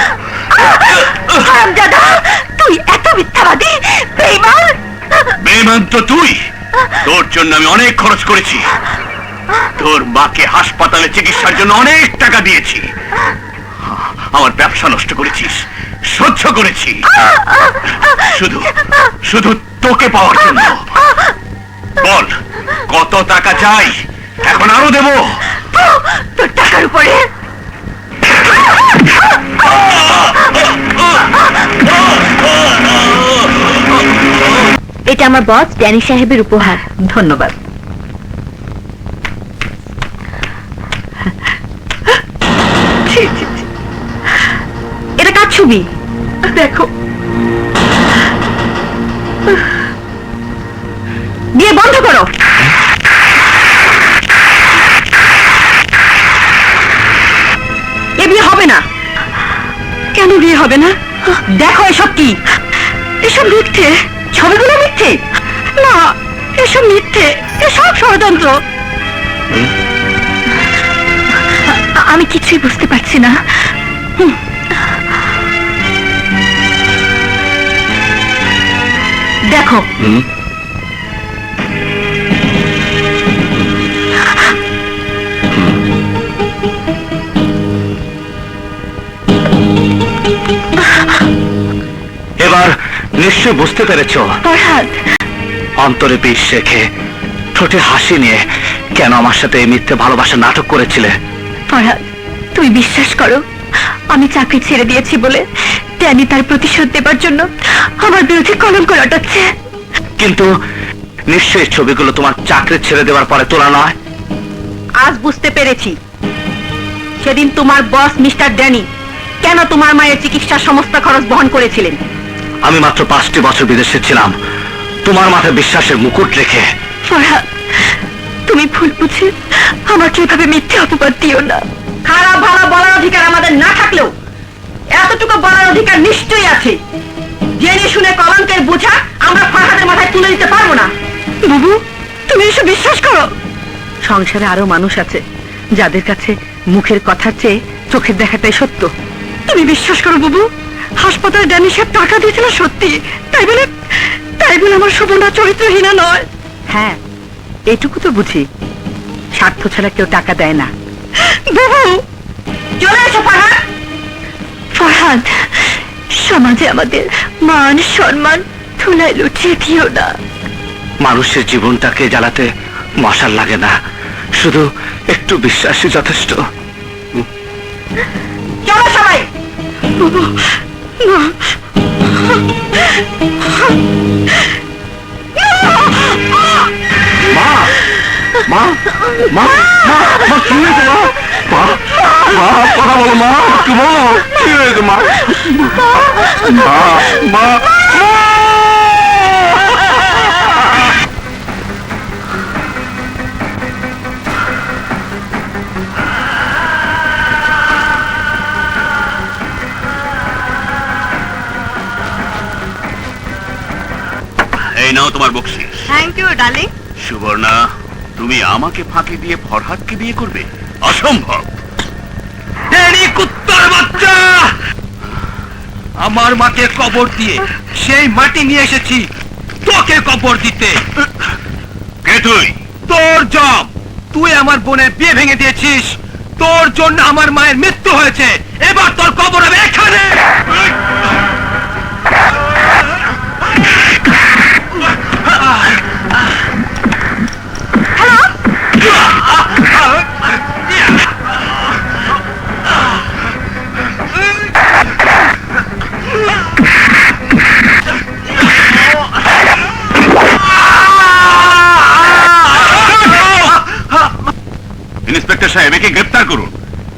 হারামজাদা, তুই এত মিথ্যাবাদী, বেঈমান। বেঈমান তো তুই। তোর জন্য আমি অনেক খরচ করেছি। তোর মাকে হাসপাতালে চিকিৎসার জন্য অনেক টাকা দিয়েছি। আমার ব্যবসা নষ্ট করেছিস, সহ্য করেছি, শুধু শুধু তোকে পাওয়ার জন্য। বল, কত টাকা চাই? এখন আরো দেবো। তোর টাকার উপরে এটা আমার বস ড্যানি সাহেবের উপহার। ধন্যবাদ। এটা কার ছবি? দেখো, বিয়ে বন্ধ করো। এ বিয়ে হবে না। কেন বিয়ে হবে না? দেখো এসব কি? এসব মিথ্যে, ছবিগুলো মিথ্যে। না, এসব মিথ্যে, এসব ষড়যন্ত্র। আমি কিছুই বুঝতে পারছি না। দেখো, এবার নিশ্চয় বুঝতে পেরেছ ফরহাদ। অন্তরে বিষ রেখে ঠোঁটে হাসি নিয়ে কেন আমার সাথে এই মিথ্যে ভালোবাসা নাটক করেছিলে। ফরহাদ, তুই বিশ্বাস করো, আমি চাকরি ছেড়ে দিয়েছি বলে ড্যানি তার প্রতিশোধ দেবার জন্য আমার বিরুদ্ধে কলঙ্ক রটাচ্ছে। কিন্তু নিশ্চয়ই ছবিগুলো তোমার চাকরি ছেড়ে দেওয়ার পরে তোলা নয়। আজ বুঝতে পেরেছি সেদিন তোমার বস মিস্টার ড্যানি কেন তোমার মায়ের চিকিৎসার সমস্ত খরচ বহন করেছিলেন। আমি মাত্র 5টি বছর বিদেশে ছিলাম, তোমার মাথায় বিশ্বাসের মুকুট রেখে। ফরহাদ, তুমি ভুল বুঝে আমাকে এভাবে মিথ্যে অপবাদ দিও না। খারাপ ভালো বলার অধিকার আমাদের না থাকলেও এতটুকু বলার অধিকার নিশ্চয়ই আছে, জেনে শুনে কলঙ্কের বোঝা আমরা ফারহাদের মাথায় তুলে দিতে পারবো না। বাবু, তুমি এসব বিশ্বাস করো? সংসারে আরো মানুষ আছে যাদের কাছে মুখের কথার চেয়ে চোখের দেখাটাই সত্য। তুমি বিশ্বাস করো বাবু, হাসপাতালে ড্যানি সাহেব টাকা দিয়েছিল সত্যি, তাই বলে আমার শোভনা চরিত্রহীনা নয়। হ্যাঁ, এটুকু তো বুঝি, স্বার্থ ছাড়া কেউ টাকা দেয় না। বাবু, চলে এসো ফারহাদ। ফারহাদ, সমাজে আমাদের মান সম্মান ধুলায় লুটিয়ে দিও না। মানুষের জীবনটাকে জ্বালাতে মশাল লাগে না, শুধু একটু বিশ্বাসই যথেষ্ট। চলো সবাই। মা মা মা মা মা কি হয়েছে মা? মা মা কথা বলো মা, একটু বলো কি হয়েছে মা? মা মা এই নাও তোমার বকশিস। Thank you darling. সুবর্ণা, তুমি আমাকে ফাঁকি দিয়ে ফরহাদকে বিয়ে করবে? অসম্ভব। কুত্তার বাচ্চা, আমার মাকে কবর দিয়ে সেই মাটি নিয়ে এসেছি তোকে কবর দিতে। কে তুই? তোর জব, তুই আমার বোনের বিয়ে ভেঙে দিয়েছিস, তোর জন্য আমার মায়ের মৃত্যু হয়েছে, এবার তোর কবর হবে এখানে। ইন্সপেক্টর সাহেব, একে গ্রেফতার করুন।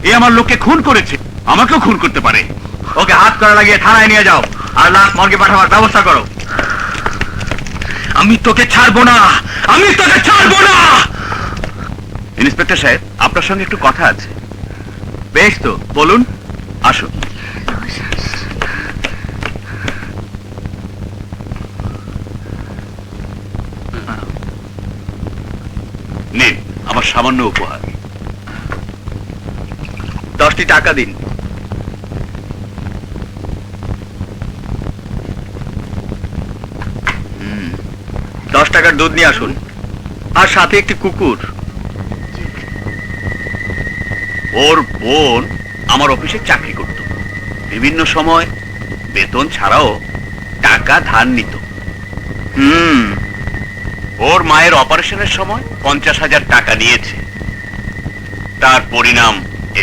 এ আমার লোককে খুন করেছে, আমাকেও খুন করতে পারে। ওকে হাত করা লাগিয়ে থানায় নিয়ে যাও আর লাশ মর্গে পাঠাবার ব্যবস্থা করো। আমি তোকে ছাড়বো না, আমি তোকে ছাড়বো না। ইন্সপেক্টর সাহেব, আপনার সঙ্গে একটু কথা আছে। বেশ তো, বলুন। আসুন। নিন আমার সামান্য উপহার। 10টি টাকা দিন। হুম, 10 টাকার দুধ নিয়ে আসুন, আর সাথে একটি কুকুর। ওর বোন আমার অফিসে চাকরি করত, বিভিন্ন সময় বেতন ছাড়াও টাকা ধার নিত। ওর মায়ের অপারেশনের সময় 50,000 টাকা নিয়েছে, তার পরিণাম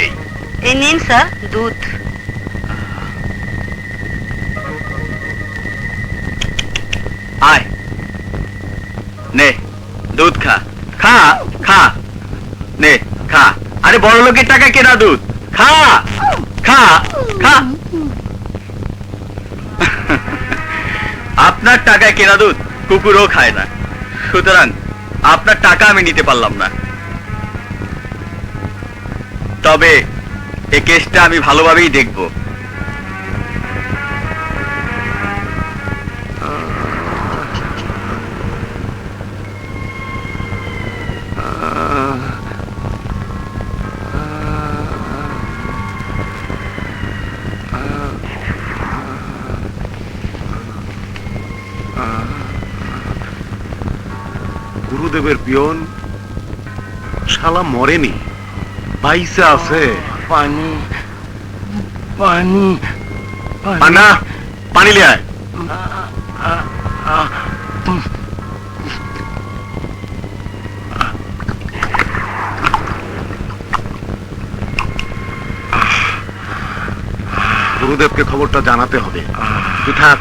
এই। এই নিন স্যার দুধ। আয় নে দুধ খা, খা খা, নে খা। আরে বড় লোকের টাকা কেনা দুধ, খা খা খা। আপনার টাকায় কেনা দুধ কুকুরও খায় না, সুতরাং আপনার টাকা আমি নিতে পারলাম না। তবে এই কেসটা আমি ভালোভাবেই দেখব। গুরুদেবের পিয়ন শালা মরেনি, বাইসে আছে। পানি পানি পান্না, পানি লিয়ে আয়। গুরুদেবকে খবরটা জানাতে হবে। তুই থাক,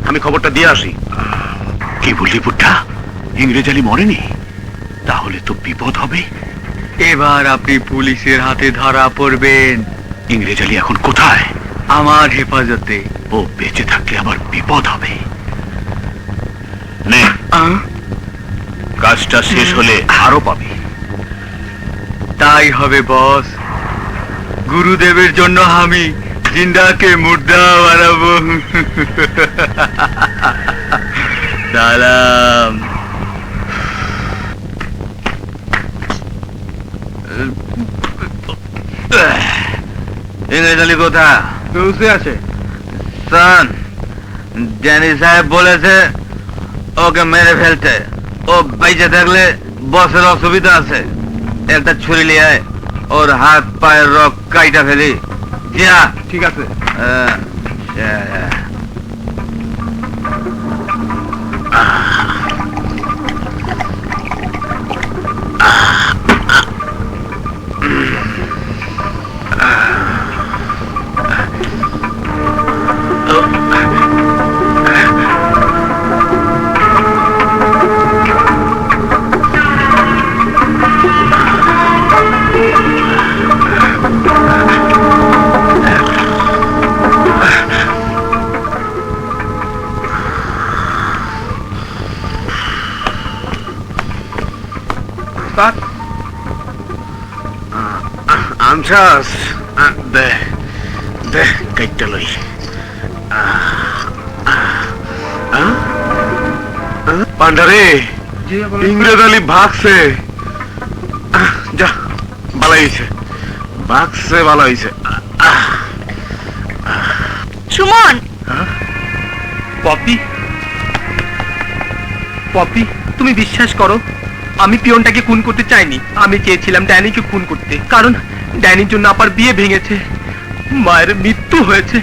আমি খবরটা দিয়ে আসি। কি বললি বুদ্ধা? ইংরেজ আলী মরেনি? তাহলে তো বিপদ হবে। এবার আপনি পুলিশের হাতে ধরা পড়বেন। ইংরেজ আলী এখন কোথায়? আমার হেফাজতে। ও বেঁচে থাকলে আবার বিপদ হবে। নে, কাজটা শেষ হলে আরো পাবি। তাই হবে বস। গুরুদেবের জন্য আমি জিন্দাকে মুর্দা বানাবো। সালাম। ইংরেজ আলী কোথা? বসে আছে। সান, ড্যানি সাহেব বলেছে ওকে মেরে ফেলতে। ও বেঁচে থাকলে বসের অসুবিধা আছে। একটা ছুরি নিয়ে আয়, ওর হাত পায়ের রক কাইটা ফেলি। যা। ঠিক আছে। আনছাস দে দে কাইটা লই। পান্ডারে, ইংরেজ আলী ভাগছে। যা, ভালো হয়েছে, ভাগছে, ভালো হয়েছে। সুমন, পপি, পপি, তুমি বিশ্বাস করো আমি পিয়নটাকে খুন করতে চাইনি। আমি চেয়েছিলাম ড্যানিকে খুন করতে, কারণ ড্যানির জন্য আপার বিয়ে ভেঙেছে, মায়ের মৃত্যু হয়েছে,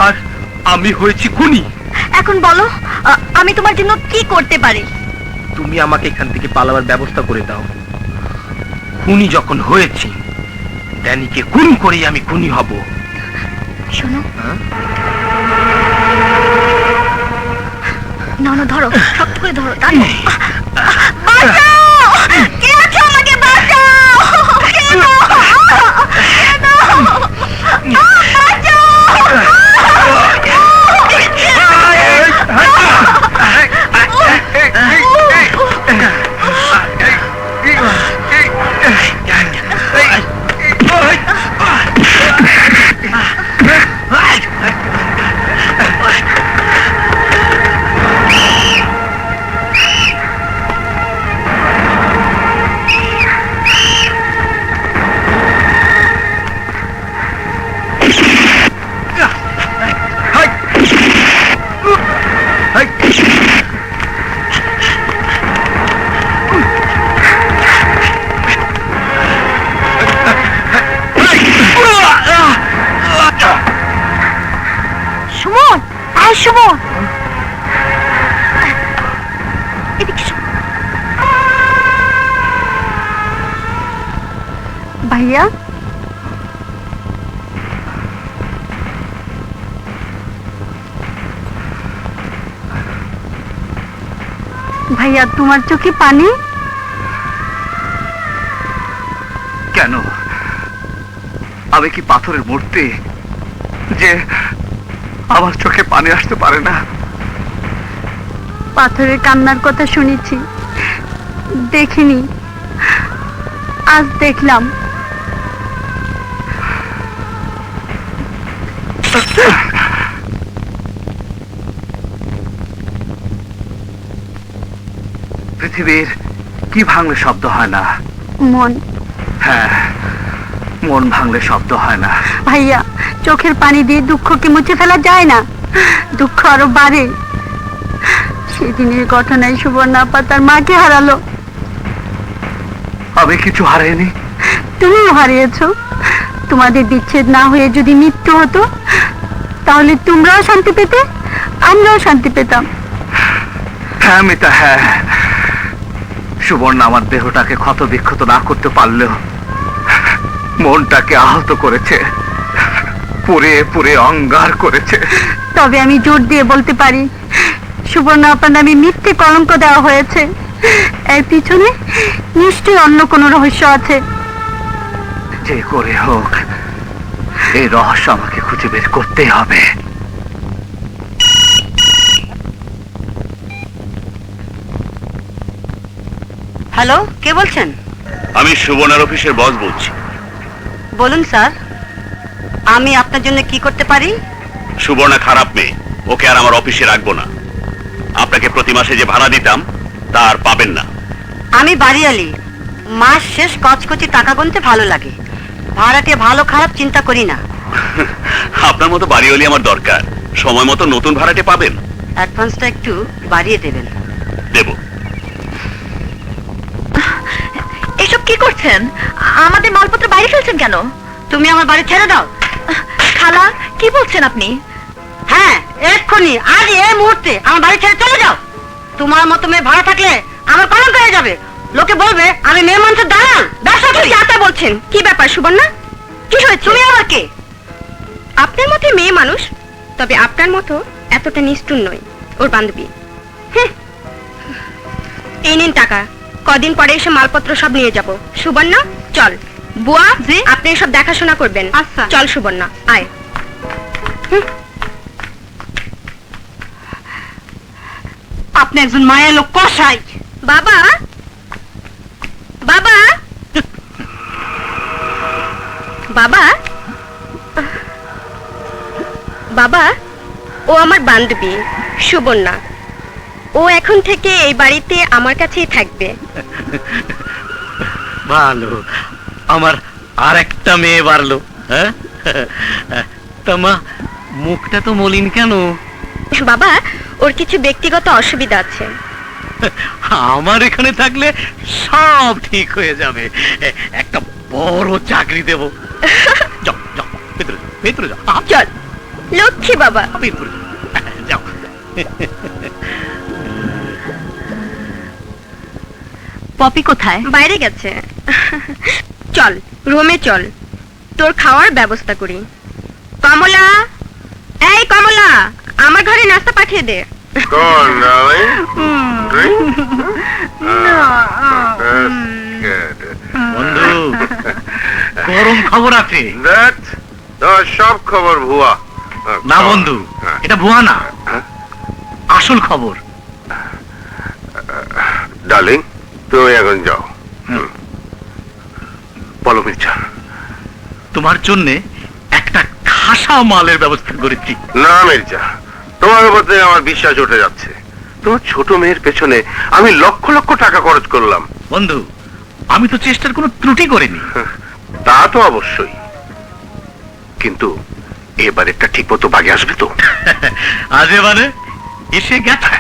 আর আমি হয়েছি খুনি। এখন বলো আমি তোমার জন্য কি করতে পারি? তুমি আমাকে এখান থেকে পালাবার ব্যবস্থা করে দাও। খুনি যখন হয়েছি, ড্যানিকে খুন করেই আমি খুনি হব। শোনো, না না, ধরো, শক্ত করে ধরো। কে আছো? আমাকে বাঁচাও! সুমন, আয় সুমন, এদিকে এসো। ভাইয়া, ভাইয়া তোমার চোখে পানি কেন? আমি কি পাথরের মূর্তি যে আমার চোখে পানি আসতে পারে না? পাথরের কান্নার কথা শুনেছি, দেখিনি, আজ দেখলাম। পৃথিবীর কি ভাঙলে শব্দ হয় না? মন। হ্যাঁ, মন ভাঙলে শব্দ হয় না। ভাইয়া, চোখের পানি দিয়ে দুঃখকে মুছে ফেলা যায় না, দুঃখ আরো বাড়ে। সেদিনের ঘটনায় সুবর্ণা আপা তার মাকে হারালো। আমি কিছু হারাইনি। তুমিও হারিয়েছ। তোমাদের বিচ্ছেদ না হয়ে যদি মৃত্যু হতো, তাহলে তোমরাও শান্তি পেতে, আমরাও শান্তি পেতাম। হ্যাঁ মিতা, হ্যাঁ, সুবর্ণা আমার দেহটাকে ক্ষত বিক্ষত না করতে পারলেও মনটাকে আহত করেছে, পুড়ে পুড়ে অঙ্গার করেছে। তবে আমি জোর দিয়ে বলতে পারি, সুবর্ণা আপার নামে মিথ্যে কলঙ্ক দেওয়া হয়েছে। এর পিছনে নিশ্চয়ই অন্য কোনো রহস্য আছে। যে করে হোক এই রহস্য আমাকে খুঁজে বের করতেই হবে। হ্যালো, কে বলছেন? আমি সুবর্ণার অফিসের বস বলছি। বলুন স্যার, আমি আপনার জন্য কি করতে পারি? সুবর্ণা খারাপ মেয়ে, ওকে আর আমার অফিসে রাখবো না। আপনাকে প্রতি মাসে যে ভাড়া দিতাম তা আর পাবেন না। আমি বাড়িয়ালি, মাস শেষ কচকচি টাকা গুনতে ভালো লাগে। ভাড়াটে ভালো খারাপ চিন্তা করি না। আপনার মতো বাড়িওয়ালি আমার দরকার। সময় মতো নতুন ভাড়াটে পাবেন। অ্যাডভান্সটা একটু বাড়িয়ে দেবেন। দেব। এসব কি করছেন? আমাদের মালপত্র বাইরে ফেলছেন কেন? তুমি আমার বাড়ি ছেড়ে দাও। খালা, কি বলছেন আপনি? হ্যাঁ, এক্ষুনি, আজ এই মুহূর্তে আমার বাড়ি ছেড়ে চলে যাও। তোমার মতো মেয়ে ভাড়া থাকলে আমার কলঙ্ক হয়ে যাবে। লোকে বলবে আমি মেয়ে মানুষের দালাল, ব্যবসা করি। যা তা বলছেন, কি ব্যাপার সুবর্ণা? কি হয়েছে? তুমি আমার কে? আপনার মতো মেয়ে মানুষ, তবে আপনার মতো এতটা নিষ্ঠুর নয়। ওর বান্ধবী। এই নিন টাকা, কদিন পরে এসে মালপত্র সব নিয়ে যাব। সুবর্ণা চল। বুয়া, আপনি সব দেখাশোনা করবেন। আচ্ছা। চল সুবর্ণা, আয়। আপনি একজন মায়ের লোক, কষাই। বাবা, বাবা, বাবা, বাবা, ও আমার বান্ধবী সুবর্ণা। ও এখন থেকে এই বাড়িতে আমার কাছেই থাকবে। ভালো, আমার আর একটা মেয়ে বাড়লো। হ্যাঁ, তা মা, মুখটা তো মলিন কেন? বাবা, ওর কিছু ব্যক্তিগত অসুবিধা আছে। আমার এখানে থাকলে সব ঠিক হয়ে যাবে। একটা বড় চাকরি দেব। যাও যাও, ভেতরে যাও, ভেতরে যাও। চল লক্ষ্মী বাবা। ভেতরে যাও। পপি কোথায়? বাইরে গেছে। চল রুমে চল, তোর খাওয়ার ব্যবস্থা করি। কমলা, এই কমলা, আমার ঘরে নাস্তা পাঠিয়ে দে। Come on, darling. Drink? That's good. বন্ধু, গরম খবর আছে। That? তোমার সব খবর ভুয়া। না বন্ধু, এটা ভুয়া না, আসল খবর। ডার্লিং, তুমি এখন যাও। বলো মির্জা। তোমার জন্য একটা খাসা মালের ব্যবস্থা করেছি। না মির্জা, তোমার উপর থেকে আমার বিশ্বাস উঠে যাচ্ছে। তোমার ছোট মেয়ের পেছনে আমি লক্ষ লক্ষ টাকা খরচ করলাম। বন্ধু, আমি তো চেষ্টার কোনো ত্রুটি করিনি। তা তো অবশ্যই, কিন্তু এবারেরটা ঠিক মতো বাগে আসবে তো? আজ এবারে এসে গেছে।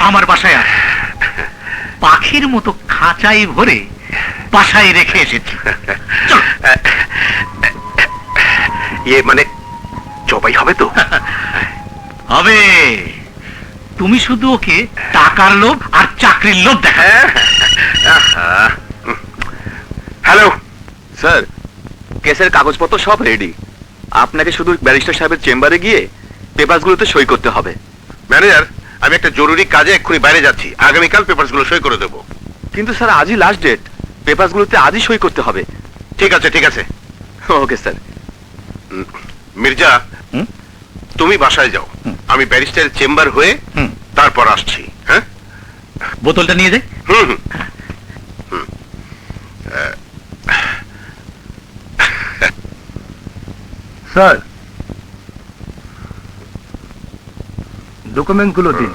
আমার বাসায় আস, পাখির মতো খাঁচাই ভরে বাসায় রেখে এসেছি। চল। মানে জবাই হবে তো? হবে। তুমি শুধু ওকে টাকার লোভ আর চাকরির লোভ দেখা। হ্যালো স্যার, কেসের কাগজপত্র সব রেডি। আপনাকে শুধু ব্যারিস্টার সাহেবের চেম্বারে গিয়ে পেপারসগুলোতে সই করতে হবে। ম্যানেজার, আমি একটা জরুরি কাজে এক্ষুনি বাইরে যাচ্ছি। আগামীকাল পেপারসগুলো সই করে দেবো। কিন্তু স্যার, আজই লাস্ট ডেট। পেপারসগুলোতে আজই সই করতে হবে। ঠিক আছে ঠিক আছে। Okay sir. মির্জা, হুম? তুমি বাসায় যাও, আমি ব্যারিস্টারের চেম্বার হয়ে হুম। তারপর আসছি। হ্যাঁ, বোতলটা নিয়ে যাই। হুম হুম হুম। স্যার, ডকুমেন্টগুলো দিন।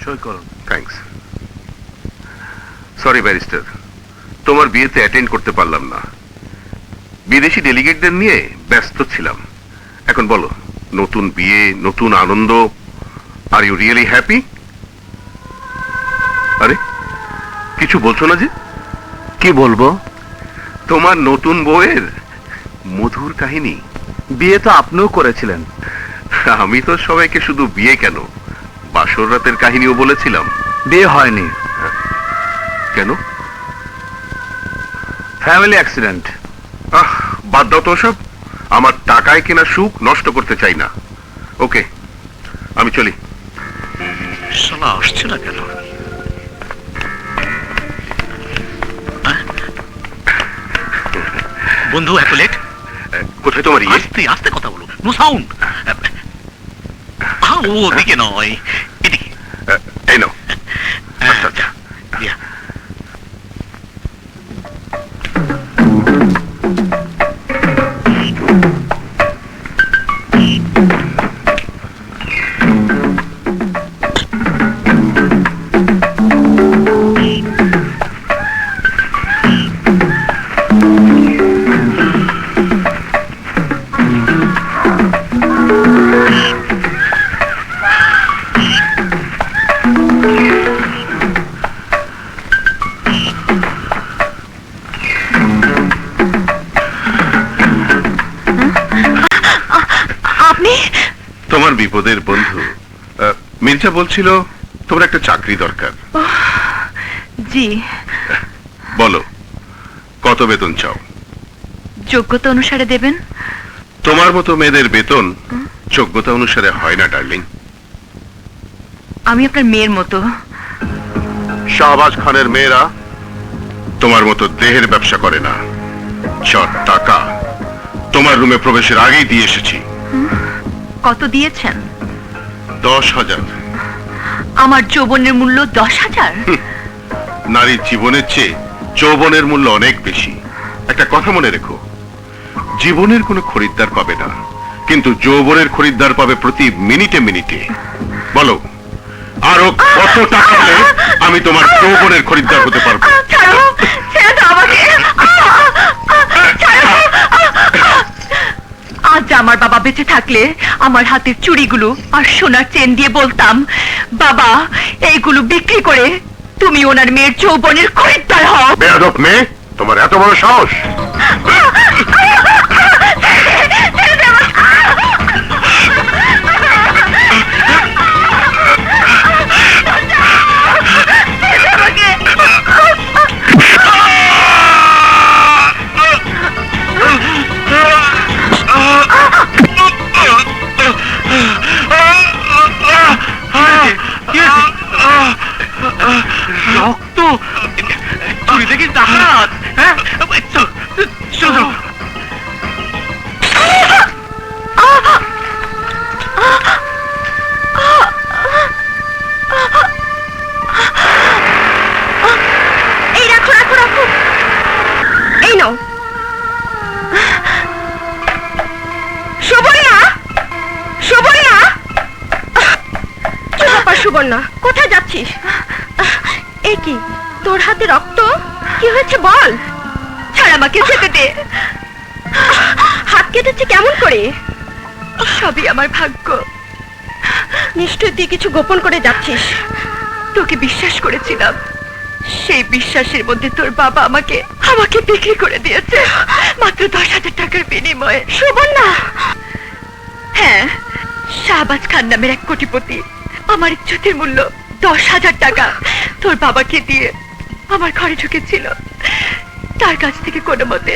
সই করুন। থ্যাঙ্কস। সরি ব্যারিস্টার, তোমার বিয়েতে অ্যাটেন্ড করতে পারলাম না। বিদেশি ডেলিগেটদের নিয়ে ব্যস্ত ছিলাম। এখন বলো, নতুন বিয়ে, নতুন আনন্দ, আর ইউ রিয়েলি হ্যাপি? আরে কিছু বলছো না যে? কি বলবো? তোমার নতুন বউয়ের মধুর কাহিনী। বিয়ে তো আপনিও করেছিলেন। আমি তো সবাইকে শুধু বিয়ে কেন, বাসর রাতের কাহিনীও বলেছিলাম। বিয়ে হয়নি, কেন? Family accident. বাদ দাও তো সব। আমার টাকায় কেনা সুখ নষ্ট করতে চাই না। ওকে, আমি চলি। শালা আসছে না কেন? বন্ধু, এত লেট? কোথায় তোমার ইয়ে? আস্তে আস্তে কথা বলো, নো সাউন্ড। ওদিকে নয়, এদিকে। বিপদের বন্ধু। মির্জা বলছিল তোমার একটা চাকরি দরকার। জি, বলো কত বেতন চাও? যোগ্যতা অনুসারে দেবেন। তোমার মতো মেয়েদের বেতন যোগ্যতা অনুসারে হয় না ডার্লিং। আমি আপনার মেয়ের মতো। শাহবাজ খানের মেয়েরা তোমার মতো দেহের ব্যবসা করে না। যত টাকা তোমার রুমে প্রবেশের আগেই দিয়ে এসেছি। কত দিয়েছেন? 10,000। আমার যৌবনের মূল্য 10,000। নারীর জীবনের চেয়ে যৌবনের মূল্য অনেক বেশি। একটা কথা মনে রেখো, জীবনের কোনো খরিদ্দার পাবে না, কিন্তু যৌবনের খরিদ্দার পাবে প্রতি মিনিটে মিনিটে। বলো আরো কত টাকা হলে আমি তোমার যৌবনের খরিদ্দার হতে পারবো? ছাড়ো, ছেড়ে দাও আমাকে। ছাড়ো। আজ আমার বাবা বেঁচে থাকলে আমার হাতের চুড়িগুলো আর সোনার চেন দিয়ে বলতাম, বাবা এইগুলো বিক্রি করে তুমি ওনার মেয়ের যৌবনের খরিদ্দার হও। বেয়াদব মেয়ে, তোমার এত বড় সাহস! রক্ত চুরি দেখি ডাকাত। হ্যাঁ, চলো। এই রাখো রাখো রাখো, এই নাও। সুবর্ণা, সুবর্ণা, কি ব্যাপার সুবর্ণা, কোথায় যাচ্ছিস? এ কি, তোর হাতে রক্ত? কি হয়েছে বল। ছাড়, আমাকে যেতে দে। হাত কেটেছে কেমন করে? সবই আমার ভাগ্য। নিশ্চয় তুই কিছু গোপন করে যাচ্ছিস। তোকে বিশ্বাস করেছিলাম, সেই বিশ্বাসের মধ্যে তোর বাবা আমাকে বিক্রি করে দিয়েছে মাত্র 10,000 টাকার বিনিময়ে। সুবর্ণা, হ্যাঁ, শাহবাজ খান নামের এক কোটিপতি আমার ইজ্জতের মূল্য 10,000 টাকা তোর বাবাকে দিয়ে আমার ঘরে ঢুকেছিল। তার কাছ থেকে কোনো মতে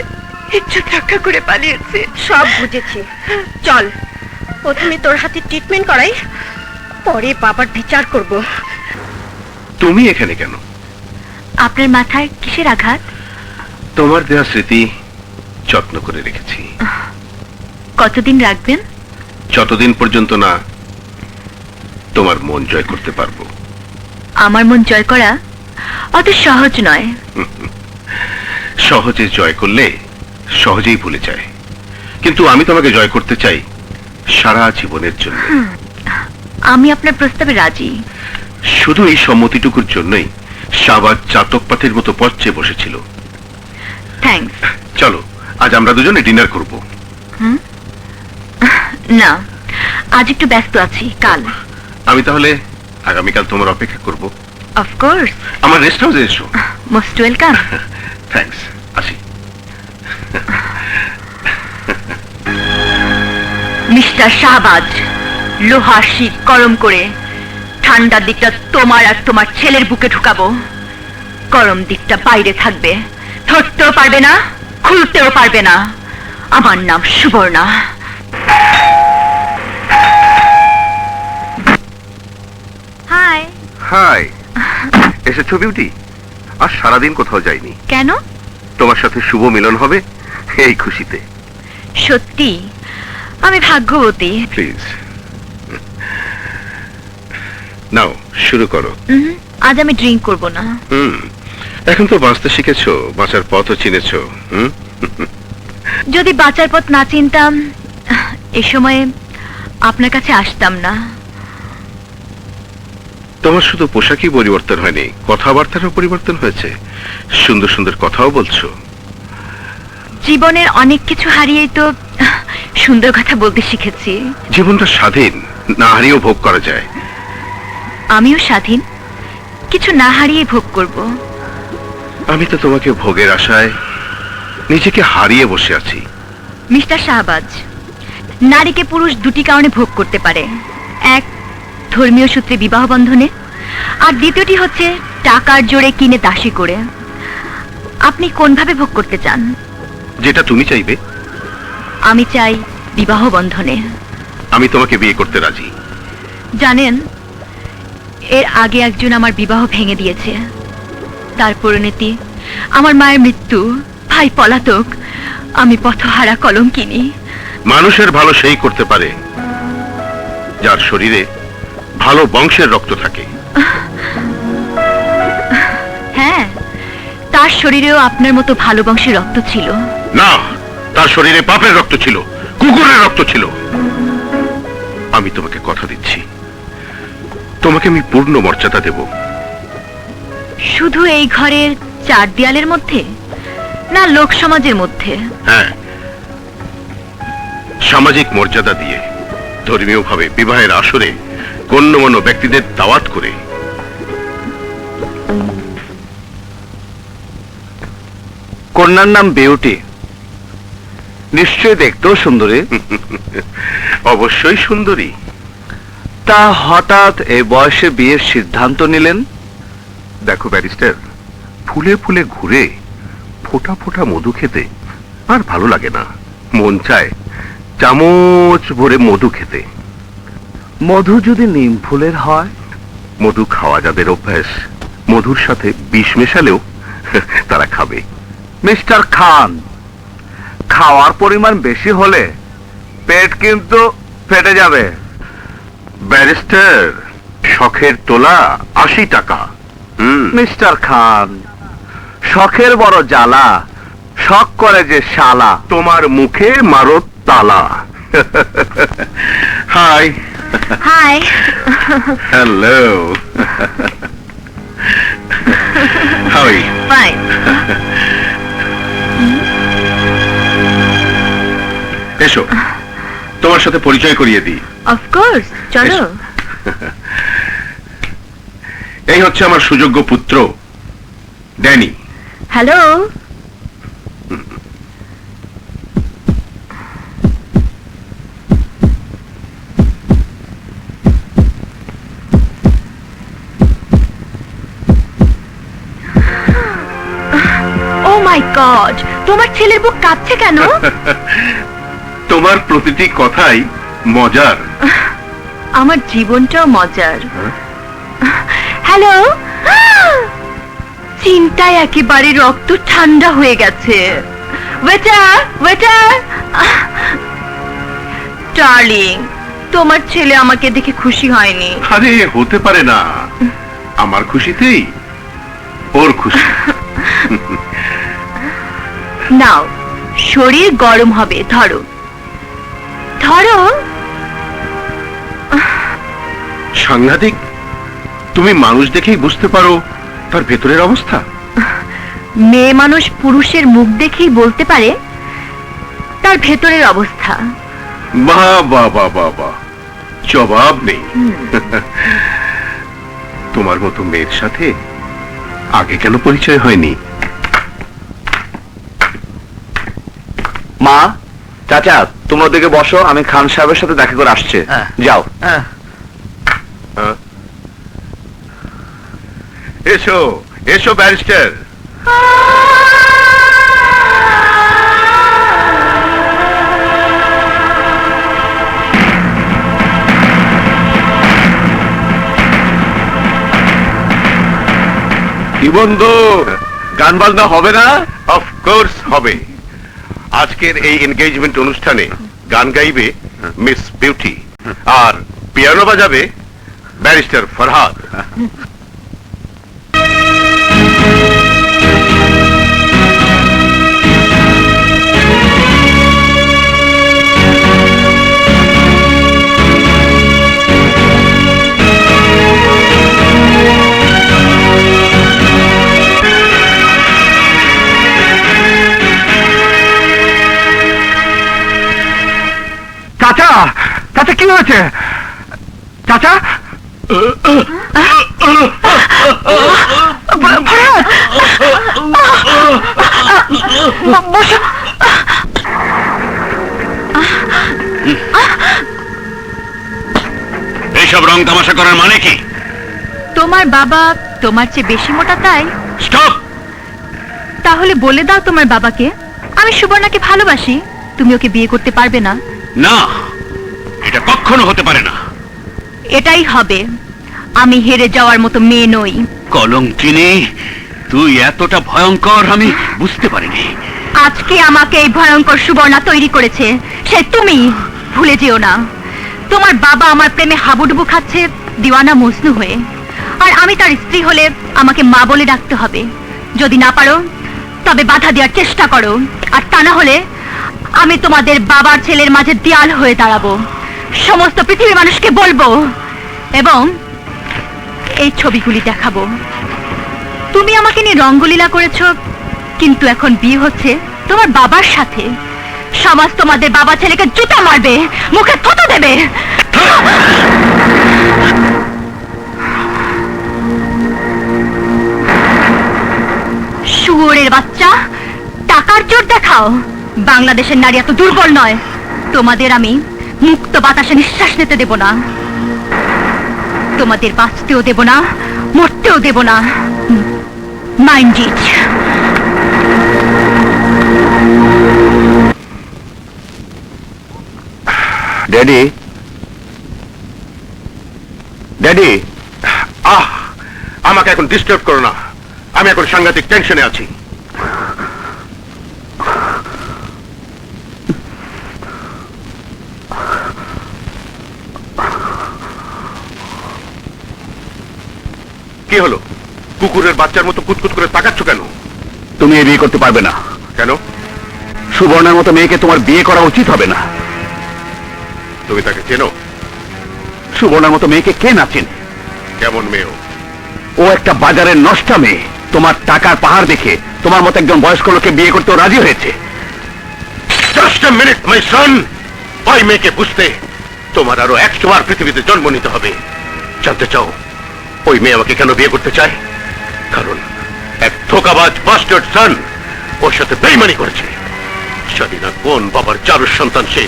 ইজ্জত রক্ষা করে পালিয়েছে। সব বুঝেছি, চল প্রথমে তোর হাতে ট্রিটমেন্ট করাই, পরে বাবার বিচার করব। তুমি এখানে কেন? আপনার মাথায় কিসের আঘাত? তোমার দেয়া স্মৃতি যত্ন করে রেখেছি। কতদিন রাখবেন? যতদিন পর্যন্ত না তোমার মন জয় করতে পারবো। আমার মন জয় করা অত সহজ নয়। সহজে জয় করলে সহজেই ভুলে যায়, কিন্তু আমি তোমাকে জয় করতে চাই সারা জীবনের জন্য। আমি আপনার প্রস্তাবে রাজি। শুধু এই সম্মতিটুকুর জন্যই শাহবাজ চাতকপাতের মতো পথ চেয়ে বসেছিল। থ্যাঙ্কস। চলো আজ আমরা দুজনে ডিনার করব। না, আজ একটু ব্যস্ত আছি, কাল। আমি তাহলে আগামীকাল তোমার অপেক্ষা করব। অফকোর্স। আমার রেস্ট হাউসে এসো। Most welcome. থ্যাঙ্কস, আসি। মিস্টার শাহবাজ, লোহার শিক গরম করে ঠান্ডার দিকটা তোমার আর তোমার ছেলের বুকে ঢুকাবো। গরম দিকটা বাইরে থাকবে, ধরতেও পারবে না, খুলতেও পারবে না। আমার নাম সুবর্ণা। হাই। হাই, এসেছো বিউটি? আর সারাদিন কোথাও যাইনি। কেন? তোমার সাথে শুভ মিলন হবে এই খুশিতে। সত্যি আমি ভাগ্যবতী। প্লিজ নাও, শুরু করো। আজ আমি ড্রিঙ্ক করব না। এখন তো বাঁচতে শিখেছো, বাঁচার পথও চিনেছো। যদি বাঁচার পথ না চিনতাম, এ সময়ে আপনার কাছে আসতাম না। তোমার শুধু পোশাকই পরিবর্তন হয়নি, কথাবার্তারও পরিবর্তন হয়েছে। সুন্দর সুন্দর কথাও বলছো। জীবনের অনেক কিছু হারিয়েই তো সুন্দর কথা বলতে শিখেছি। জীবনটা স্বাধীন, না হারিয়েও ভোগ করা যায়। আমিও স্বাধীন, কিছু না হারিয়ে ভোগ করব। আমি তো তোমাকে ভোগের আশায় নিজেকে হারিয়ে বসে আছি। মিস্টার শাহবাজ, নারীকে পুরুষ দুটি কারণে ভোগ করতে পারে। এক, ধর্মীয় সূত্রে বিবাহ বন্ধনে, আর দ্বিতীয়টি হচ্ছে টাকার জোরে কিনে দাসী করে। আপনি কোনভাবে ভোগ করতে চান? যেটা তুমি চাইবে। আমি চাই বিবাহ বন্ধনে। আমি তোমাকে বিয়ে করতে রাজি। জানেন, এর আগে একজন আমার বিবাহ ভেঙে দিয়েছে। তার পরিণতি আমার মায়ের মৃত্যু, ভাই পলাতক, আমি পথহারা কলঙ্কিনী। মানুষের ভালো সেই করতে পারে যার শরীরে ভালো বংশের রক্ত থাকে। হ্যাঁ, তার শরীরেও আপনার মতো ভালো বংশের রক্ত ছিল। না, তার শরীরে পাপের রক্ত ছিল, কুকুরের রক্ত ছিল। আমি তোমাকে কথা দিচ্ছি, তোমাকে আমি পূর্ণ মর্যাদা দেব। শুধু এই ঘরের চার দেয়ালের মধ্যে, না লোক সমাজের মধ্যে? হ্যাঁ, সামাজিক মর্যাদা দিয়ে, ধর্মীয়ভাবে বিবাহের আসরে গণ্যমান্য ব্যক্তিদের দাওয়াত করে। কন্যার নাম বিউটি, নিশ্চয়ই দেখতেও সুন্দরী। অবশ্যই সুন্দরী। তা হঠাৎ এই বয়সে বিয়ের সিদ্ধান্ত নিলেন? দেখো ব্যারিস্টার, ফুলে ফুলে ঘুরে ফোঁটা ফোঁটা মধু খেতে আর ভালো লাগে না। মন চায় চামচ ভরে মধু খেতে। মধু যদি নিম ফুলের হয়? মধু খাওয়া যাদের অভ্যাস, মধুর সাথে বিষ মেশালেও তারা খাবে। মিস্টার খান, খাওয়ার পরিমাণ বেশি হলে পেট কিন্তু ফেটে যাবে। ব্যারিস্টার, শখের তোলা 80 টাকা। মিস্টার খান, শখের বড় জ্বালা, শখ করে যে শালা। তোমার মুখে মারো তালা। Hi. Hi. Hello. Hi. Fine. এসো, তোমার সাথে পরিচয় করিয়ে দিই। অফকোর্স, চলো। এসো। এই হচ্ছে আমার সুযোগ্য পুত্র ড্যানি। হ্যালো। ও মাই গড, তোমার ছেলের বুক কাঁপছে কেন? তোমার প্রতিটি কথাই মজার। আমার জীবনটাও মজার। হ্যালো। চিন্তায় একেবারে রক্ত ঠান্ডা হয়ে গেছে। Waiter, waiter. ডার্লিং, তোমার ছেলে আমাকে দেখে খুশি হয়নি। আরে হতে পারে না, আমার খুশিতেই ওর খুশি। নাও, শরীর গরম হবে, ধরো ধরো। সাংঘাতিক, তুমি মানুষ দেখেই বুঝতে পারো তার ভেতরের অবস্থা। মেয়ে মানুষ পুরুষের মুখ দেখেই বলতে পারে তার ভেতরের অবস্থা। বাহ বাহ বাহ বাহ বাহ, জবাব নেই। তোমার মতো মেয়ের সাথে আগে কেন পরিচয় হয়নি? মা, চাচা, তোমরা ওদিকে বসো, আমি খান সাহেবের সাথে দেখা করে আসছে। যাও। এসো এসো ব্যারিস্টার। কি বন্ধু, গান বাজনা হবে না? অফকোর্স হবে। আজকের এই এনগেজমেন্ট অনুষ্ঠানে গান গাইবে মিস বিউটি, আর পিয়ানো বাজাবে ব্যারিস্টার ফরহাদ। চাচা, চাচা কি হয়েছে? চাচা, বসো। এইসব রং তামাশা করার মানে কি? তোমার বাবা তোমার চেয়ে বেশি মোটা তাই? স্টপ! তাহলে বলে দাও তোমার বাবাকে আমি সুবর্ণাকে ভালোবাসি, তুমি ওকে বিয়ে করতে পারবে না। না, এটা কখনো হতে পারে না। এটাই হবে, আমি হেরে যাওয়ার মতো মেয়ে নই। কলঙ্কিনী, তুই এতটা ভয়ঙ্কর আমি বুঝতে পারিনি। আজকে আমাকে এই ভয়ঙ্কর সুবর্ণা তৈরি করেছে সে তুমি, ভুলে যেও না। তোমার বাবা আমার প্রেমে হাবুডুবু খাচ্ছে দিওয়ানা মজনু হয়ে, আর আমি তার স্ত্রী হলে আমাকে মা বলে ডাকতে হবে। যদি না পারো তবে বাধা দেওয়ার চেষ্টা করো, আর তা না হলে আমি তোমাদের বাবার ছেলের মাঝে দেয়াল হয়ে দাঁড়াবো, সমস্ত পৃথিবীর মানুষকে বলবো এবং এই ছবিগুলি দেখাবো। তুমি আমাকে নিয়ে রঙ্গলীলা করেছো, কিন্তু এখন বিয়ে হচ্ছে তোমার বাবার সাথে। সমাজ তোমাদের বাবা ছেলেকে জুতা মারবে, মুখে থুতু দেবে। শুয়োরের বাচ্চা, টাকার জোর দেখাও। বাংলাদেশের নারী এত দুর্বল নয়, তোমাদের আমি মুক্ত বাতাসে নিঃশ্বাস নিতে দেব না। তোমাদের বাঁচতেও দেব না, মরতেও দেব না। Mind it. ড্যাডি, ড্যাডি, আমাকে এখন ডিস্টার্ব করো না, আমি এখন সাংঘাতিক টেনশনে আছি। কি হলো? কুকুরের বাচ্চার মতো কুতকুত করে তাকাচ্ছ কেন? তুমি এই বিয়ে করতে পারবে না। কেন? সুবর্ণার মতো মেয়েকে তোমার বিয়ে করা উচিত হবে না। তুমি তাকে চেনো? সুবর্ণার মতো মেয়েকে কে না চেনে? কেমন মেয়ে ও? ও একটা বাজারের নষ্টা মেয়ে। তোমার টাকার পাহাড় দেখে তোমার মতো একজন বয়স্ক লোককে বিয়ে করতেও রাজি হয়েছে। জাস্ট আ মিনিট মাই সন। ওই মেয়েকে বুঝতে তোমার আরো 100 বার পৃথিবীতে জন্ম নিতে হবে। জানতে চাও ওই মেয়ে আমাকে কেন বিয়ে করতে চায়? কারণ এক ধোঁকাবাজ বাস্টার্ড সন ওর সাথে বেইমানি করেছে। জানি না কোন বাবার চারুর সন্তান সে।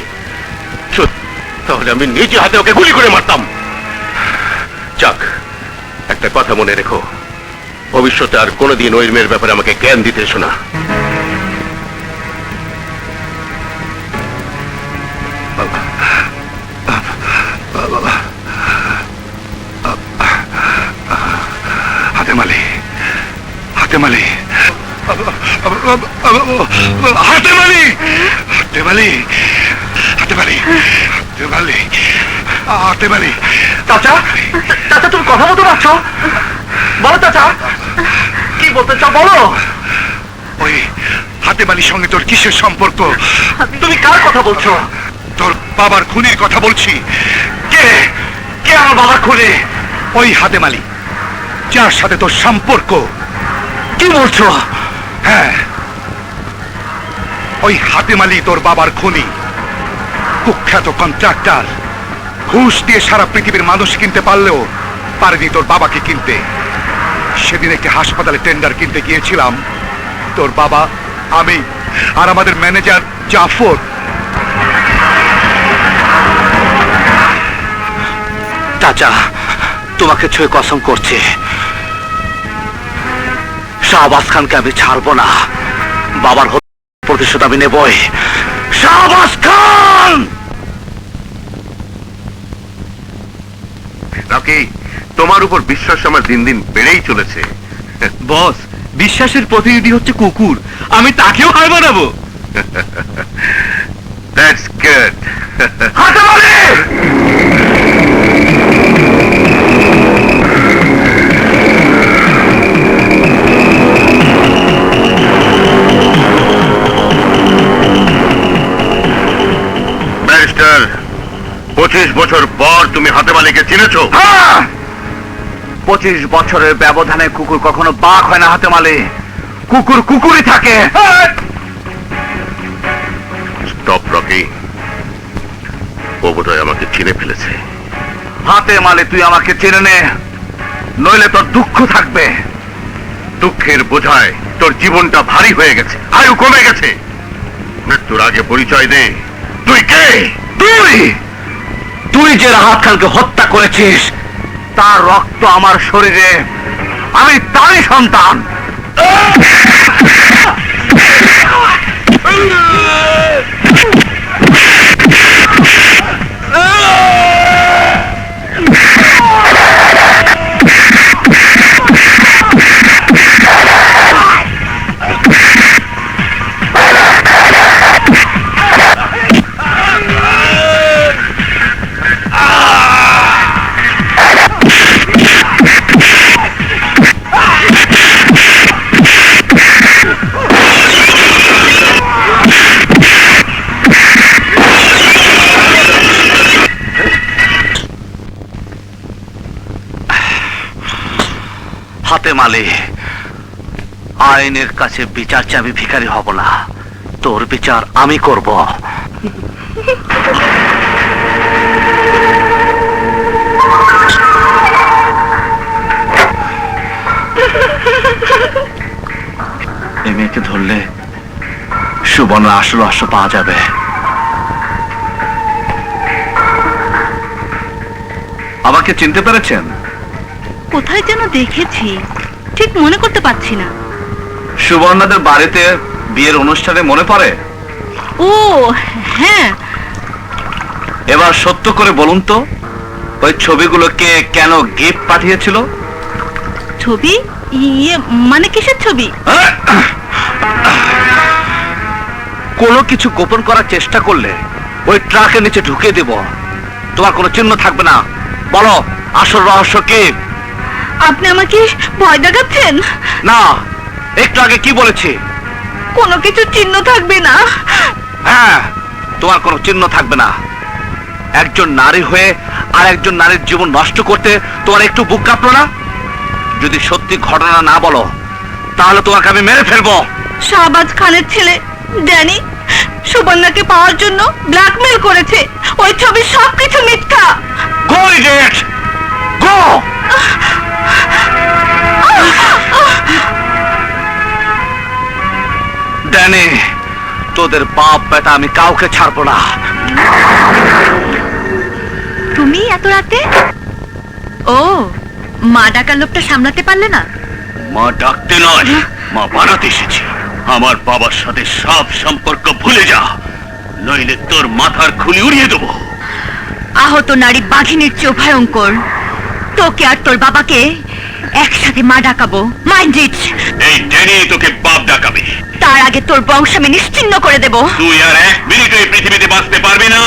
তাহলে আমি নিজে হাতে ওকে গুলি করে মারতাম। যাক, একটা কথা মনে রেখো, ভবিষ্যতে আর কোনোদিন ওই মেয়ের ব্যাপারে আমাকে জ্ঞান দিতে এসো না। হাতেমালি, হাতেমালি, হাতেমালি, হাতেমালি, হাতেমালি, হাতেমালি, হাতেমালি। চাচা, চাচা তুমি কথা মতো পাচ্ছ? বলো চাচা, কি বলতে চাও বলো। ওই হাতেমালির সঙ্গে তোর কিসের সম্পর্ক? তুমি কার কথা বলছো? তোর বাবার খুনির কথা বলছি। কে কে আমার বাবার খুনি? ওই হাতেমালি যার সাথে তোর সম্পর্ক। কি বলছো? হ্যাঁ, ওই হাতেমালি তোর বাবার খুনি। কুখ্যাত কন্ট্রাক্টর, ঘুষ দিয়ে সারা পৃথিবীর মানুষ কিনতে পারলেও পারেনি তোর বাবাকে কিনতে। সেদিন একটি হাসপাতালে টেন্ডার কিনতে গিয়েছিলাম, তোর বাবা, আমি আর আমাদের ম্যানেজার জাফর। চাচা তোমাকে ছুঁয়ে কসম করছে, শাহবাজ খানকে আমি ছাড়বো না। বাবার প্রতিশোধ আমি নেবই। শাহবাজ খান! রকি, তোমার উপর বিশ্বাস আমার দিন দিন বেড়েই চলেছে। বস, বিশ্বাসের প্রতিনিধি হচ্ছে কুকুর, আমি তাকেও হার মানাবো। That's good. হাতেমালি! ব্যারিস্টার, 25 বছর পর তুমি হাতেমালিকে চিনেছো? 25 বছরের ব্যবধানে কুকুর কখনো বাঘ হয় না হাতেমালি। কুকুর কুকুরই থাকে। স্টপ রকি, ও বোধহয় আমাকে চিনে ফেলেছে। হাতেমালি তুই আমাকে চেনে নে, নইলে তোর দুঃখ থাকবে। দুঃখের বোঝায় তোর জীবনটা ভারী হয়ে গেছে, আয়ু কমে গেছে। মৃত্যুর আগে পরিচয় দে, তুই কে? তুই তুই যে রাহাত খানকে হত্যা করেছিস তার রক্ত আমার শরীরে, আমি তারই সন্তান। হাতেম আলী, আইনের কাছে বিচার চেয়ে আমি ভিখারি হব না, তোর বিচার আমি করব। এই মেয়েকে ধরলে সুবর্ণ আসল রহস্য পাওয়া যাবে। আমাকে চিনতে পেরেছেন? কোথায় যেন দেখেছি, ঠিক মনে করতে পারছি না। সুবর্ণাদের বাড়িতে বিয়ের অনুষ্ঠানে মনে পড়ে? ও হ্যাঁ। এবার সত্য করে বলুন তো, ওই ছবিগুলোকে কেন গিফট পাঠিয়েছিল? ছবি? ইয়ে মানে কিসের ছবি? কোনো কিছু গোপন করার চেষ্টা করলে ওই ট্রাকের নিচে ঢুকিয়ে দেব, তোমার কোনো চিহ্ন থাকবে না। বলো আসল রহস্য কি? আপনি আমাকে ভয় দেখাচ্ছেন? না, একটু আগে কি বলেছি? কোনো কিছু চিহ্ন থাকবে না। হ্যাঁ, তোমার কোনো চিহ্ন থাকবে না। একজন নারী হয়ে আর একজন নারীর জীবন নষ্ট করতে তোমার একটু বুক কাঁপলো না? যদি সত্যি ঘটনা না বলো তাহলে তোমাকে আমি মেরে ফেলবো। শাহবাজ খানের ছেলে ড্যানি সুবর্ণাকে পাওয়ার জন্য ব্ল্যাকমেল করেছে। ওই ছবির সবকিছু মিথ্যা। গো ইডিয়েট, গো! ড্যানি, তোদের বাপ বেটা আমি কাউকে ছাড়বো না। তুমি এত রাতে? ও, মা ডাকার লোকটা সামলাতে পারলে না? মা ডাকতে নয়, মা বানাতে এসেছি। আমার বাবার সাথে সব সম্পর্ক ভুলে যা, নইলে তোর মাথার খুলি উড়িয়ে দেবো। আহত নারী বাঘিনীর চেয়েও ভয়ঙ্কর। তোকে আর তোর বাবাকে একসাথে মা ডাকাবো, মাইন্ড ইট। এই ড্যানি তোকে বাপ ডাকাবে। তার আগে তোর বংশ আমি নিশ্চিহ্ন করে দেব। তুই আর এক মিনিটও এই পৃথিবীতে বাঁচতে পারবি না।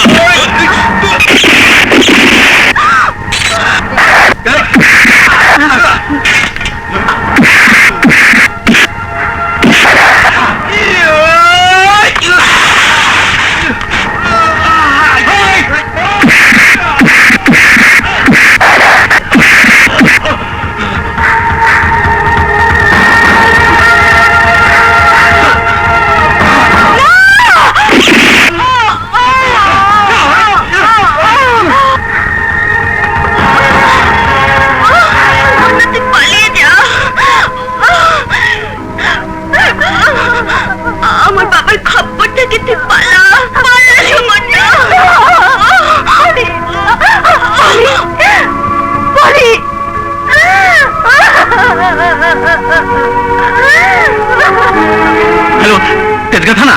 আমার বাবার খপ্পর থেকে তুই পালা, পালা সুবর্ণা। পলি, হ্যালো, তেজগাঁ থানা।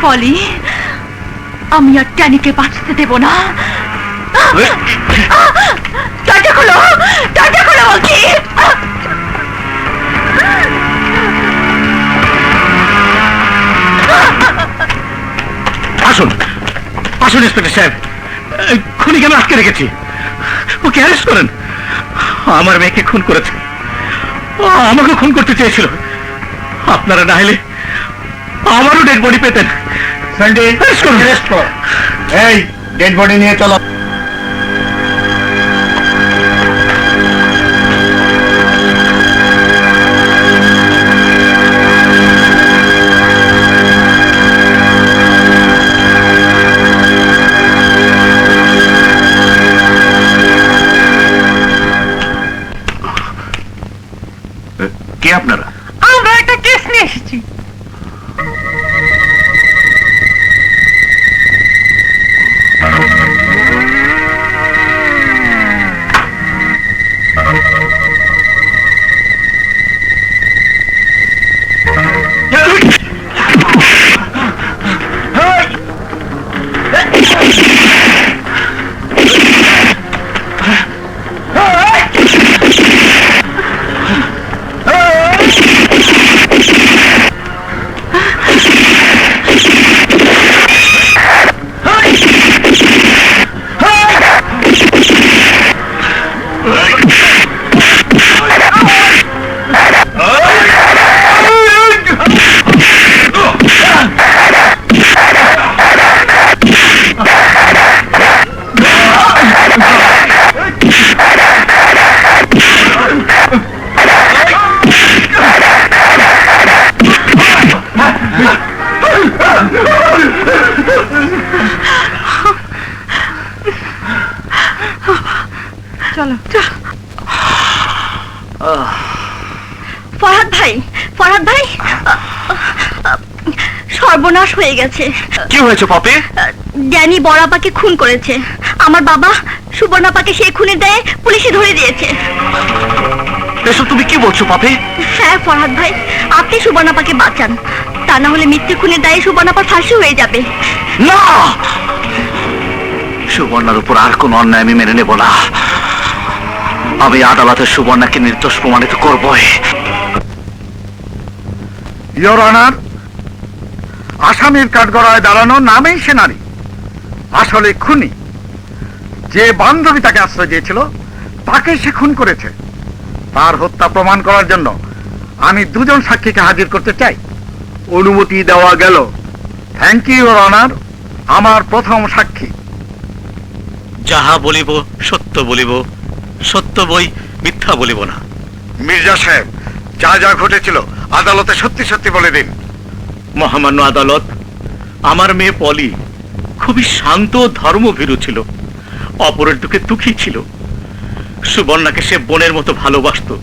পলি, আমি আর ট্যানিকে বাঁচতে দেব না। দরজা খোলো, দরজা খোলো বলছি। আসুন, আসুন ইন্সপেক্টর সাহেব, খুনিকে আমি আটকে রেখেছি, ওকে অ্যারেস্ট করেন। আমার মেয়েকে খুন করেছে, আমাকে খুন করতে চেয়েছিল। আপনারা না হলে আমারও ডেড বডি পেতেন। সানডে অ্যারেস্ট করুন। এই ডেড বডি নিয়ে চলো। চলো ফরহাদ ভাই, ফরহাদ ভাই, সর্বনাশ হয়ে গেছে। কি হয়েছে পপি? ড্যানি বড়াপাকে খুন করেছে। আমার বাবা সুবর্ণাপাকে সেই খুনের দায়ে পুলিশে ধরে দিয়েছে। এসব তুমি কি বলছো পপি? হ্যাঁ ফরহাদ ভাই, আপনি সুবর্ণাপাকে বাঁচান, তা না হলে মৃত্যু খুনের দায়ে সুবর্ণাপার ফাঁসি হয়ে যাবে। না, সুবর্ণার উপর আর কোন অন্যায় আমি মেনে নেব না। আমি আদালতে সুবর্ণাকে নির্দোষ প্রমাণিত করবই। ইয়োর অনার, আসামির কাঠগড়ায় দাঁড়ানো নামেই সে নারী, আসলে খুনি। যে বান্ধবী তাকে আশ্রয় দিয়েছিল তাকে সে খুন করেছে। তার হত্যা প্রমাণ করার জন্য আমি দুজন সাক্ষীকে হাজির করতে চাই। অনুমতি দেওয়া গেল। Thank you your honour. আমার প্রথম সাক্ষী। যাহা বলিব সত্য বলিব, সত্য বই মিথ্যা বলিব না। মির্জা সাহেব, যা যা ঘটেছিল আদালতে সত্যি সত্যি বলে দিন। মহামান্য আদালত, আমার মেয়ে পলি খুবই শান্ত ধর্মভীরু ছিল, অপরের দুঃখে দুঃখী ছিল। সুবর্ণাকে সে বোনের মতো ভালোবাসতো।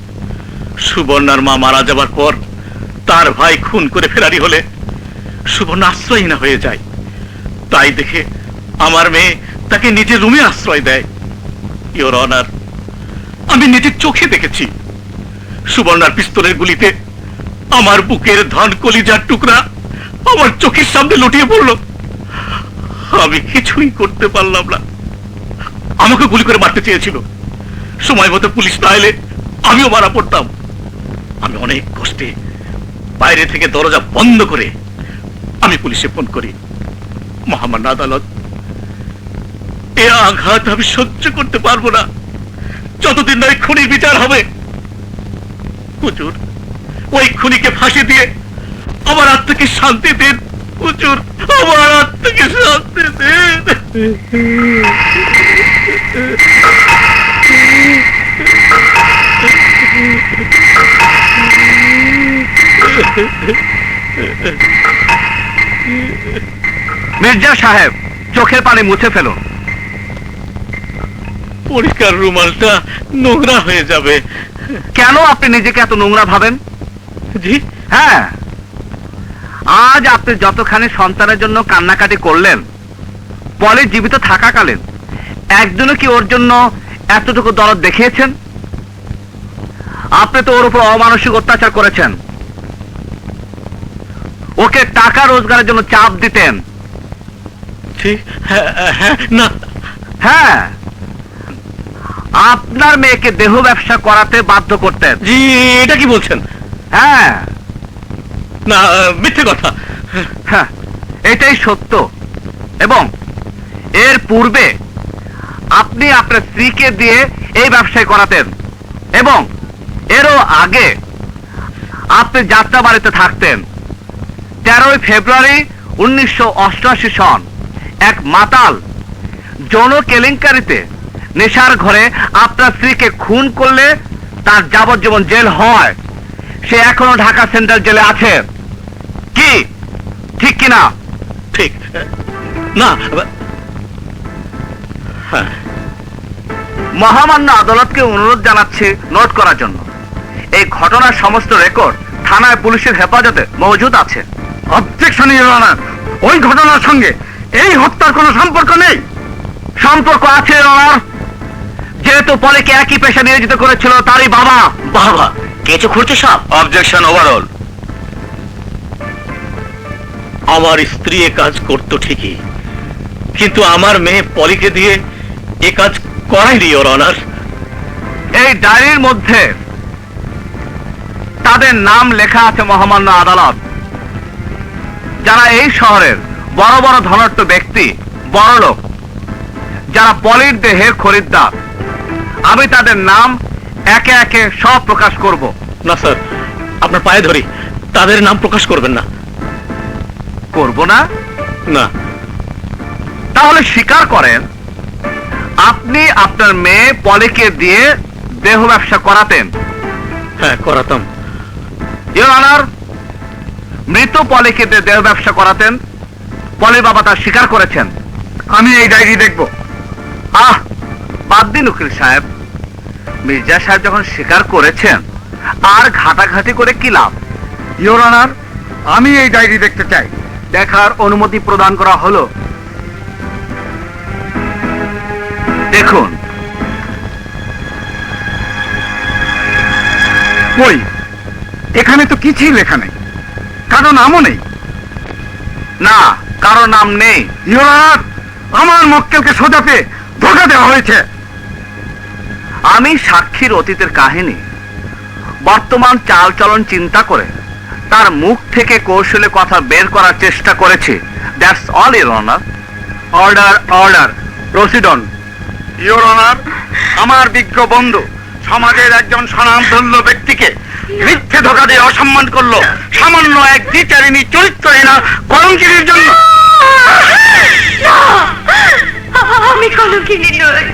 সুবর্ণার মা মারা যাবার পর তার ভাই খুন করে ফেরারি হলে সুবর্ণা আশ্রয়হীনা হয়ে যায়। তাই দেখে আমার মেয়ে তাকে নিজের রুমে আশ্রয় দেয়। ইওর অনার, আমি নিজের চোখে দেখেছি সুবর্ণার পিস্তলের গুলিতে আমার বুকের ধন কলিজার টুকরা আমার চোখের সামনে লুটিয়ে পড়ল। আমি কিছুই করতে পারলাম না। আমাকে গুলি করে মারতে চেয়েছিল। সময় মতো পুলিশ না এলে আমিও মারা পড়তাম। আমি অনেক কষ্টে বাইরে থেকে দরজা বন্ধ করে আমি পুলিশে ফোন করি। মহামান্য আদালত, এ আঘাত আমি সহ্য করতে পারবো না যতদিন না খুনির বিচার হবে। হুজুর, ওই খুনিকে ফাঁসি দিয়ে আমার আত্মাকে শান্তি দিন। হুজুর, আমার আত্মাকে শান্তি দিন। মির্জা সাহেব, চোখের পানি মুছে ফেলুন। পরিষ্কার রুমালটা নোংরা হয়ে যাবে। কেন আপনি নিজেকে এত নোংরা ভাবেন? জি হ্যাঁ, আজ আপনি যতখানি সন্তানের জন্য কান্নাকাটি করলেন, পলে জীবিত থাকাকালীন একজনও কি ওর জন্য এতটুকু দরদ দেখিয়েছেন? আপনি তো ওর উপর অমানসিক অত্যাচার করেছেন। ওকে টাকা রোজগারের জন্য চাপ দিতেন। না, হ্যাঁ, আপনার মেয়েকে দেহ ব্যবসা করাতে বাধ্য করতেন। জি, এটা কি বলছেন? হ্যাঁ, না মিথ্যে কথা। হ্যাঁ, এটাই সত্য। এবং এর পূর্বে আপনি আপনার স্ত্রীকে দিয়ে এই ব্যবসায় করাতেন, এবং এরও আগে আপনি যাত্রা বাড়িতে থাকতেন। 13 ফেব্রুয়ারি 1988 সন এক মাতাল যৌন কেলেঙ্কারিতে নেশার ঘরে আপনার স্ত্রীকে খুন করলে তার যাবজ্জীবন জেল হয়। সে এখনো ঢাকা সেন্ট্রাল জেলে আছে। কি ঠিক কিনা? ঠিক না? মহামান্য আদালতকে অনুরোধ জানাচ্ছি নোট করার জন্য। এই ঘটনার সমস্ত রেকর্ড থানায় পুলিশের হেফাজতে মজুদ আছে। অবজেকশন ইয়োর অনার, ওই ঘটনার সঙ্গে এই হত্যার কোনো সম্পর্ক নেই। সম্পর্ক আছে ওনার। যেহেতু পলিকে একই পেশা নিয়োজিত করেছিল তারই বাবা। বাবা কিছু খুঁজছে সব। Objection overall. আমার স্ত্রী এ কাজ করতো ঠিকই, কিন্তু আমার মেয়ে পলিকে দিয়ে এ কাজ করায়নি ইওর অনার। এই ডায়েরির মধ্যে তাদের নাম লেখা আছে মহামান্য আদালত। যারা এই শহরের বড় বড় ধনাঢ্য ব্যক্তি, বড় লোক, যারা পলির দেহের খরিদ্দার, আমি তাদের নাম একে একে সব প্রকাশ করব। না স্যার, আপনার পায়ে ধরি, তাদের নাম প্রকাশ করবেন না। করব না? না। তাহলে স্বীকার করেন আপনি আপনার মেয়ে পলিকে দিয়ে দেহ ব্যবসা করাতেন। হ্যাঁ, করাতাম ইওর অনার। মৃত পলিকে দিয়ে দেহ ব্যবসা করাতেন। পলির বাবা তা স্বীকার করেছেন। আমি এই ডায়েরি দেখব। আহ, বাদ দিন উকিল সাহেব, মির্জা সাহেব যখন স্বীকার করেছেন আর ঘাটাঘাটি করে কি লাভ? ইওর অনার, আমি এই ডায়েরি দেখতে চাই। দেখার অনুমতি প্রদান করা হলো। দেখুন। কই, এখানে তো কিছুই লেখা নেই, কারো নামও নেই। না, কারো নাম নেই। ইওর অনার, আমার মক্কেলকে সোজা পেয়ে ধোকা দেওয়া হয়েছে। আমি সাক্ষীর অতীতের কাহিনী, বর্তমান চালচলন চিন্তা করে তার মুখ থেকে কৌশলে কথা বের করার চেষ্টা করেছি। That's all your honour. Order, order, proceed on. Your honour, আমার বিজ্ঞ বন্ধু সমাজের একজন স্বনামধন্য ব্যক্তিকে মিথ্যে ধোকা দিয়ে অসম্মান করলো সামান্য এক দ্বিচারিণী চরিত্রহীনা কলঙ্কিনীর জন্য। আমি কলঙ্কিনী নই,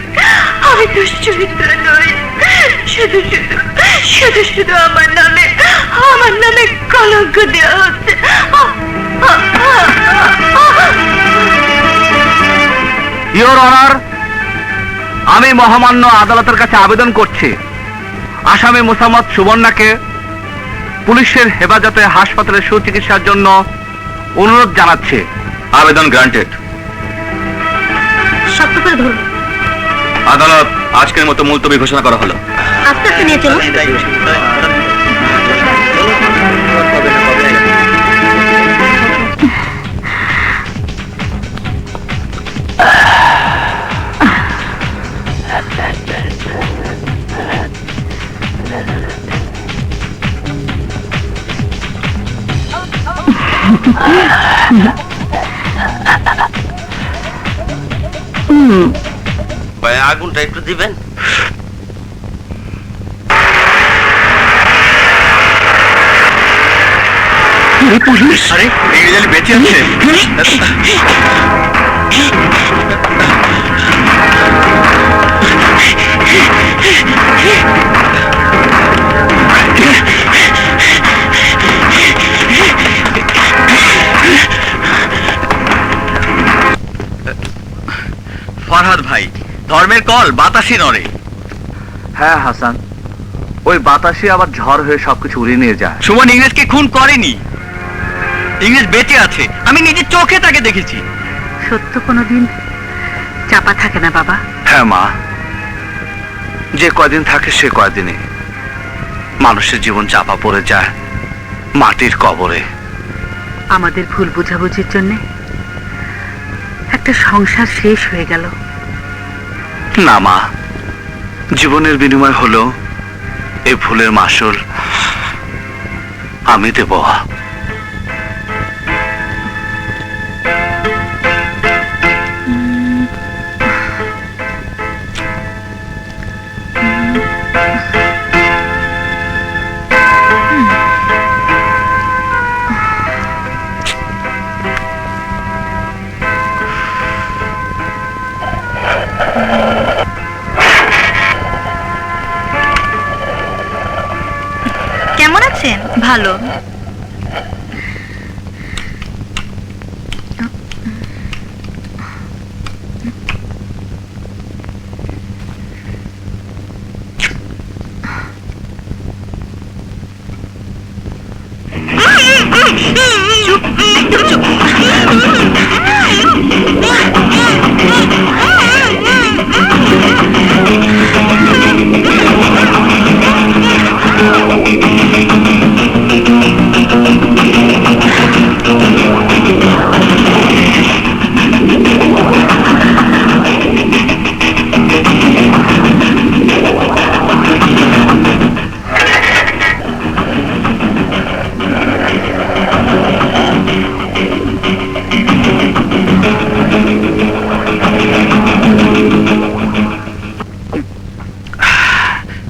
আমি দুশ্চরিত্র নই। শুধু শুধু শুধু শুধু আমার নামে কলঙ্ক দেওয়া হচ্ছে। ইওর অনার, আমি মহামান্য আদালতের কাছে আবেদন করছি আসামি মোসাম্মদ সুবর্ণাকে পুলিশের হেফাজতে হাসপাতালে সুচিকিৎসার জন্য অনুরোধ জানাচ্ছি। আবেদন গ্রান্টেড। শক্ত করে ধরুন। আদালত আজকের মতো মুলতবি ঘোষণা করা হলো। আস্তে আস্তে নিয়ে চলুন। ভাই, আগুনটা একটু দিবেন। পুলিশ, আরে ইংরেজি বেঁচে আছে। ফরহাদ ভাই, ধর্মের কল বাতাসে নড়ে। হ্যাঁ হাসান, ওই বাতাসে আবার ঝড় হয়ে সবকিছু উড়িয়ে নিয়ে যায়। সুমন ইংরেজকে খুন করেনি, ইংরেজ বেঁচে আছে। আমি নিজের চোখে তাকে দেখেছি। সত্য কোনোদিন চাপা থাকে না বাবা। হ্যাঁ মা, যে কয়দিন থাকে সে কয়দিনে মানুষের জীবন চাপা পড়ে যায় মাটির কবরে। আমাদের ভুল বোঝাবুঝির জন্য একটা সংসার শেষ হয়ে গেল। না মা, জীবনের বিনিময় হলো এই ভুলের মাসুল আমি দেব। কেমন আছেন? ভালো।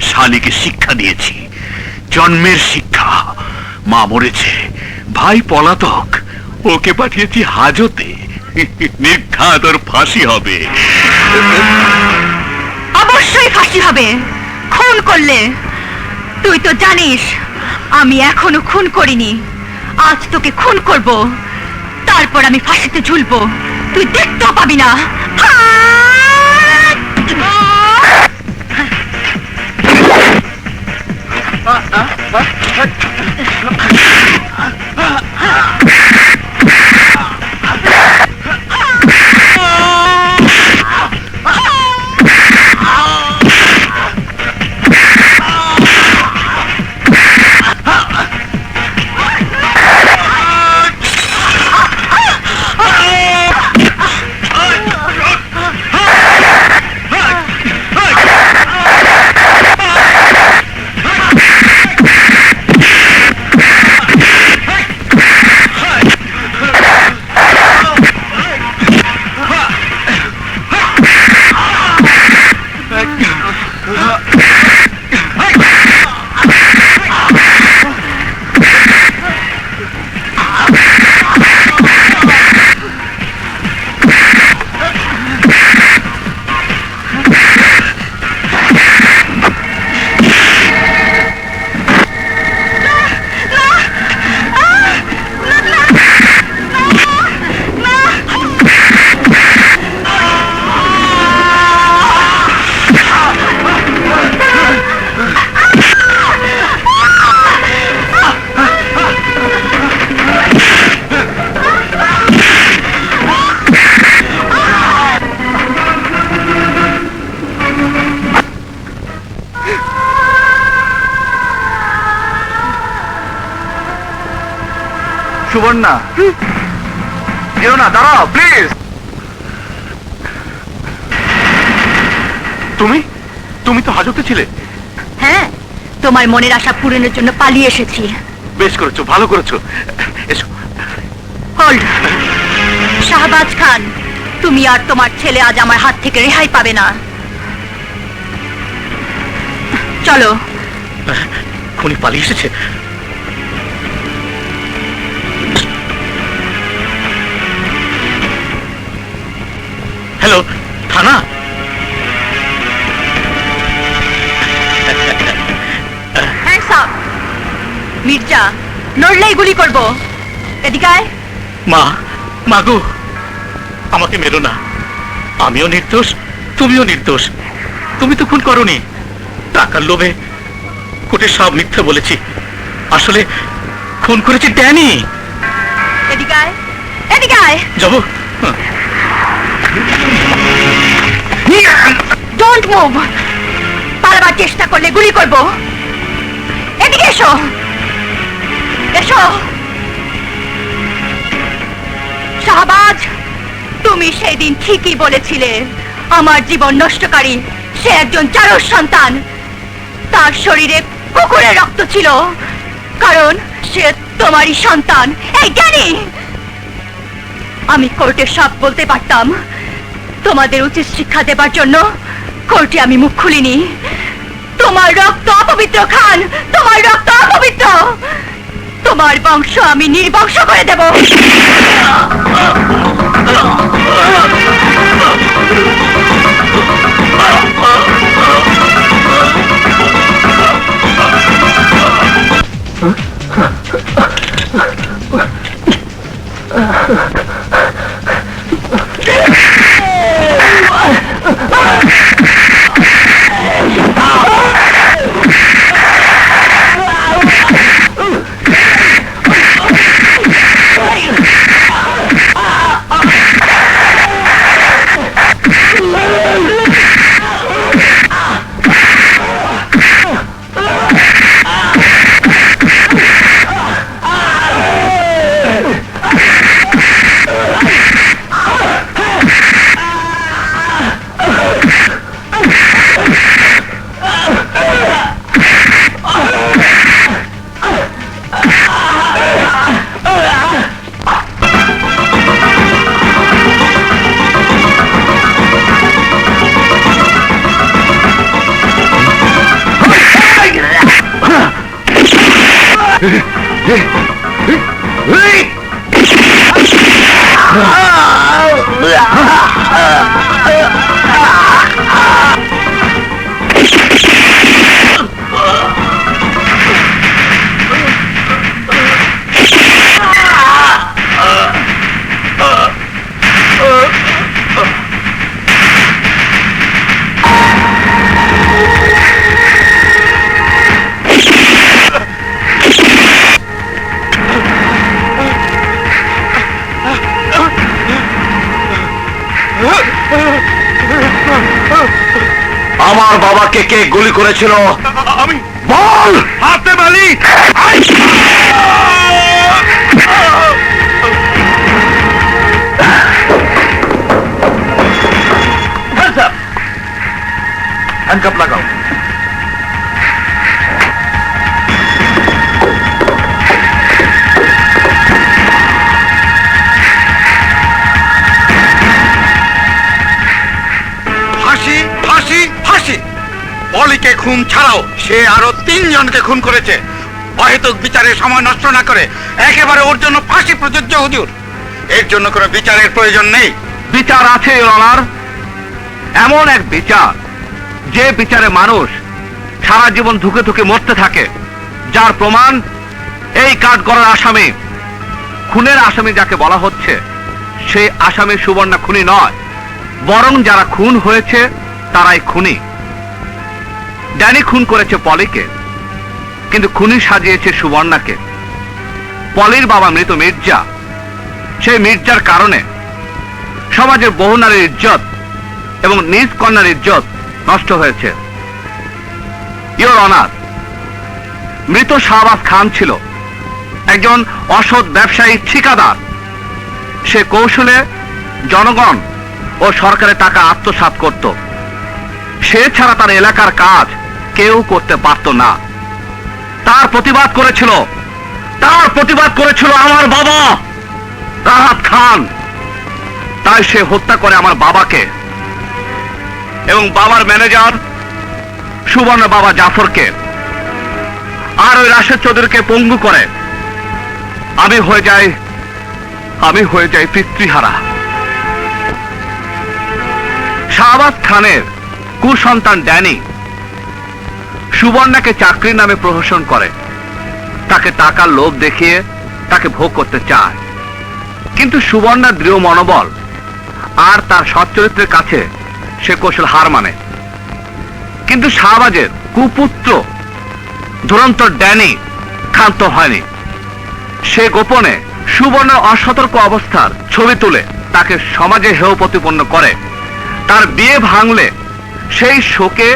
শালীকে শিক্ষা দিয়েছি, জন্মের শিক্ষা। মা মরেছে, ভাই পলাতক, ওকে পাঠিয়েছি হাজতে। নির্ঘাত ওর ফাঁসি হবে। অবশ্যই ফাঁসি হবে খুন করলে। তুই তো জানিস আমি এখনো খুন করিনি। আজ তোকে খুন করব, তারপর আমি ফাঁসিতে ঝুলবো। তুই দেখতেও পাবি না। সুবর্ণা, যেও না, দাঁড়াও প্লিজ। তুমি তুমি তো হাজতে ছিলে। হ্যাঁ, তোমার মনের আশা পূরণের জন্য পালিয়ে এসেছি। বেশ করেছো, ভালো করেছো। এসো। হোল্ড। শাহবাজ খান, তুমি আর তোমার ছেলে আজ আমার হাত থেকে রেহাই পাবে না। চলো। খুনি পালিয়ে এসেছে। হ্যালো, থানা? Hands up. মির্জা, নড়লেই গুলি করব। এদিকে আয়। মা, মাগো, আমাকে মেরো না। আমিও নির্দোষ, তুমিও নির্দোষ। তুমি তো খুন করোনি। টাকার লোভে কোটে সব মিথ্যে বলেছি। আসলে খুন করেছি ড্যানি। এদিকে আয়, এদিকে আয়। যাবো? Don't move. পালাবার চেষ্টা করলে গুলি করব। এদিকে এসো, এসো। শাহবাজ, তুমি সেই দিন ঠিকই বলেছিলে আমার জীবন নষ্টকারী সে একজন চারস সন্তান। তার শরীরে কুকুরের রক্ত ছিল, কারণ সে তোমারই সন্তান। এই জ্ঞানী, আমি কোর্টে সব বলতে পারতাম। তোমাদের উচিত শিক্ষা দেবার জন্য কোর্টে আমি মুখ খুলিনি। তোমার রক্ত অপবিত্র খান, তোমার রক্ত অপবিত্র। তোমার বংশ আমি নির্বংশ করে দেব। আমার বাবাকে কে গুলি করেছিল? আমি। বল। হাতে মালি। হ্যান্ডকাপ লাগাও। ফাঁসি, ফাঁসি, ফাঁসি। পলিকে খুন ছাড়াও সে আরো 3 জনকে খুন করেছে। অহেতুক বিচারের সময় নষ্ট না করে একেবারে ওর জন্য ফাঁসি প্রযোজ্য হুজুর। এর জন্য কোনো বিচারের প্রয়োজন নেই। বিচার আছে ইওর অনার। এমন এক বিচার যে বিচারে মানুষ সারা জীবন ধুকে ধুকে মরতে থাকে, যার প্রমাণ এই কাঠগড়ার আসামি। খুনের আসামি যাকে বলা হচ্ছে সে আসামি সুবর্ণা খুনি নয়, বরং যারা খুন হয়েছে তারাই খুনি। ড্যানি খুন করেছে পলিকে, কিন্তু খুনি সাজিয়েছে সুবর্ণাকে। পলির বাবা মৃত মির্জা, সেই মির্জার কারণে সমাজের বহু নারীর ইজ্জত এবং নিজ কন্যার ইজ্জত নষ্ট হয়েছে। ইওর অনার, মৃত শাহবাজ খান ছিল একজন অসৎ ব্যবসায়ী ঠিকাদার। সে কৌশলে জনগণ ও সরকারের টাকা আত্মসাৎ করত। সে ছাড়া তার এলাকার কাজ কেউ করতে পারত না। তার প্রতিবাদ করেছিল আমার বাবা রাহাত খান। তাই সে হত্যা করে আমার বাবাকে এবং বাবার ম্যানেজার সুবর্ণ বাবা জাফরকে, আর ওই রাশেদ চৌধুরীকে পঙ্গু করে। আমি হয়ে যাই পিতৃহারা। শাহবাজ খানের কুসন্তান ড্যানি সুবর্ণাকে চাকরির নামে প্রহসন করে, তাকে টাকার লোভ দেখিয়ে তাকে ভোগ করতে চায়। কিন্তু সুবর্ণার দৃঢ় মনোবল আর তার সচ্চরিত্রের কাছে সে কৌশল হার মানে। কিন্তু শাহবাজের কুপুত্র দুরন্তর ড্যানি ক্ষান্ত হয়নি। সে গোপনে সুবর্ণের অসতর্ক অবস্থার ছবি তুলে তাকে সমাজে হেয় প্রতিপন্ন করে। তার বিয়ে ভাঙলে সেই শোকে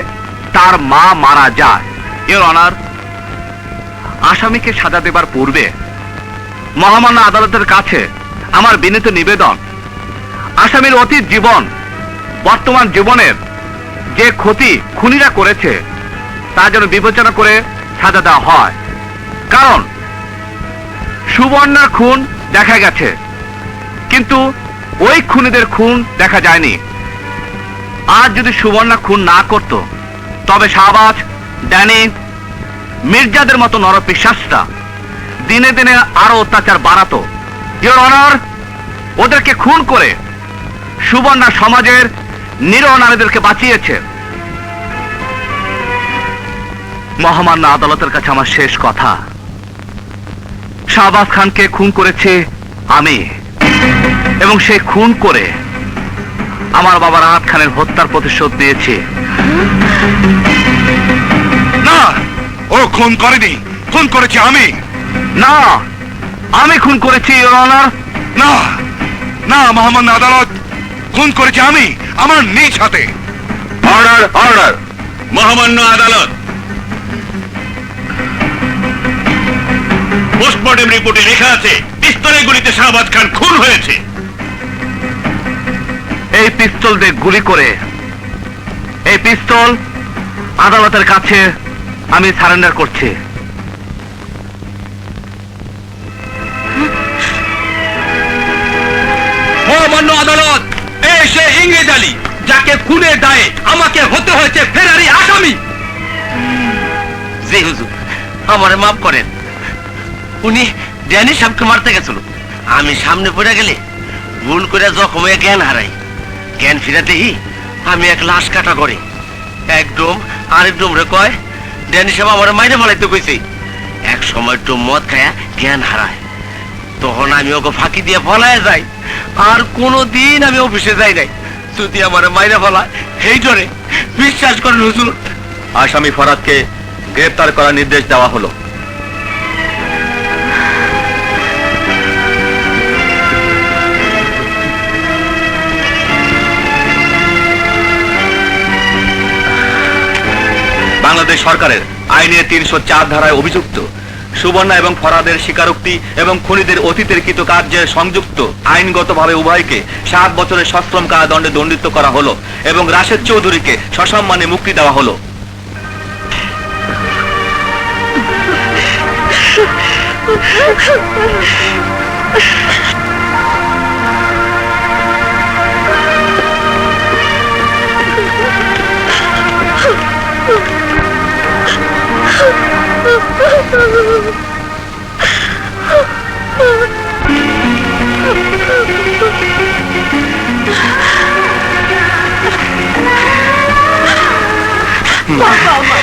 তার মা মারা যায়। ইওর অনার, আসামিকে সাজা দেবার পূর্বে মহামান্য আদালতের কাছে আমার বিনীত নিবেদন, আসামির অতীত জীবন বর্তমান জীবনের যে ক্ষতি খুনিরা করেছে তা যেন বিবেচনা করে সাজা দেওয়া হয়। কারণ সুবর্ণার খুন দেখা গেছে, কিন্তু ওই খুনিদের খুন দেখা যায়নি। আজ যদি সুবর্ণা খুন না করত, তবে শাহবাজ, ড্যানি, মির্জাদের মতো নরপিশাচরা দিনে দিনে আরো অত্যাচার বাড়াতো। ইওর অনার, ওদেরকে খুন করে সুবর্ণা সমাজের নিরহ নারীদেরকে বাঁচিয়েছে। মহামান্য আদালতের কাছে আমার শেষ কথা, শাহবাজ খানকে খুন করেছে আমি, এবং সে খুন করে আমার বাবা রাহাত খানের হত্যার প্রতিশোধ নিয়েছে। না, ও খুন করেনি, খুন করেছি আমি। না, আমি খুন করেছি ইওর অনার। না না, মহামান্য আদালত, খুন করেছি আমি আমার নিজ হাতে। Order, order. মহামান্য আদালত, পোস্টমর্টেম রিপোর্টে লেখা আছে পিস্তলের গুলিতে শাহবাজ খান খুন হয়েছে। এই পিস্তল দিয়ে গুলি করে, এই পিস্তল আদালতের কাছে আমি সারেন্ডার করছি। মহামান্য আদালত, এই সে ইংরেজ আলী যাকে খুনের দায়ে আমাকে হতে হয়েছে ফেরারি আসামি। জি হুজুর, আমারে মাফ করেন। উনি ড্যানি সাহেবকে মারতে গেছিল। আমি সামনে পড়ে গেলে ভুল করে জখম হয়ে জ্ঞান হারাই। জ্ঞান ফিরাতেই আমি এক লাশ কাটা করে এক ডোম আরেক ডোম রে কয় ড্যানি সাহেব আমার মাইরে ফেলাইতে কইছে। এক সময় ডোম মদ খায়া জ্ঞান হারায়, তখন আমি ওকে ফাঁকি দিয়ে ফলায় যাই। আর কোনোদিন আমি অফিসে যাই নাই। যদি আমার মাইরে ফেলায় সেই জন্য বিশ্বাস করেন হুজুর। আসামি ফরহাদকে গ্রেফতার করার নির্দেশ দেওয়া হলো। বাংলাদেশ সরকারের আইনের 304 ধারায় অভিযুক্ত সুবর্ণা এবং ফরহাদের স্বীকারোক্তি এবং খুনিদের অতীতের কৃতকার্যের সংযুক্ত আইনগতভাবে উভয়কে 7 বছরের সশ্রম কারাদণ্ডে দণ্ডিত করা হলো এবং রাশেদ চৌধুরীকে সসম্মানে মুক্তি দেওয়া হলো। বাবা,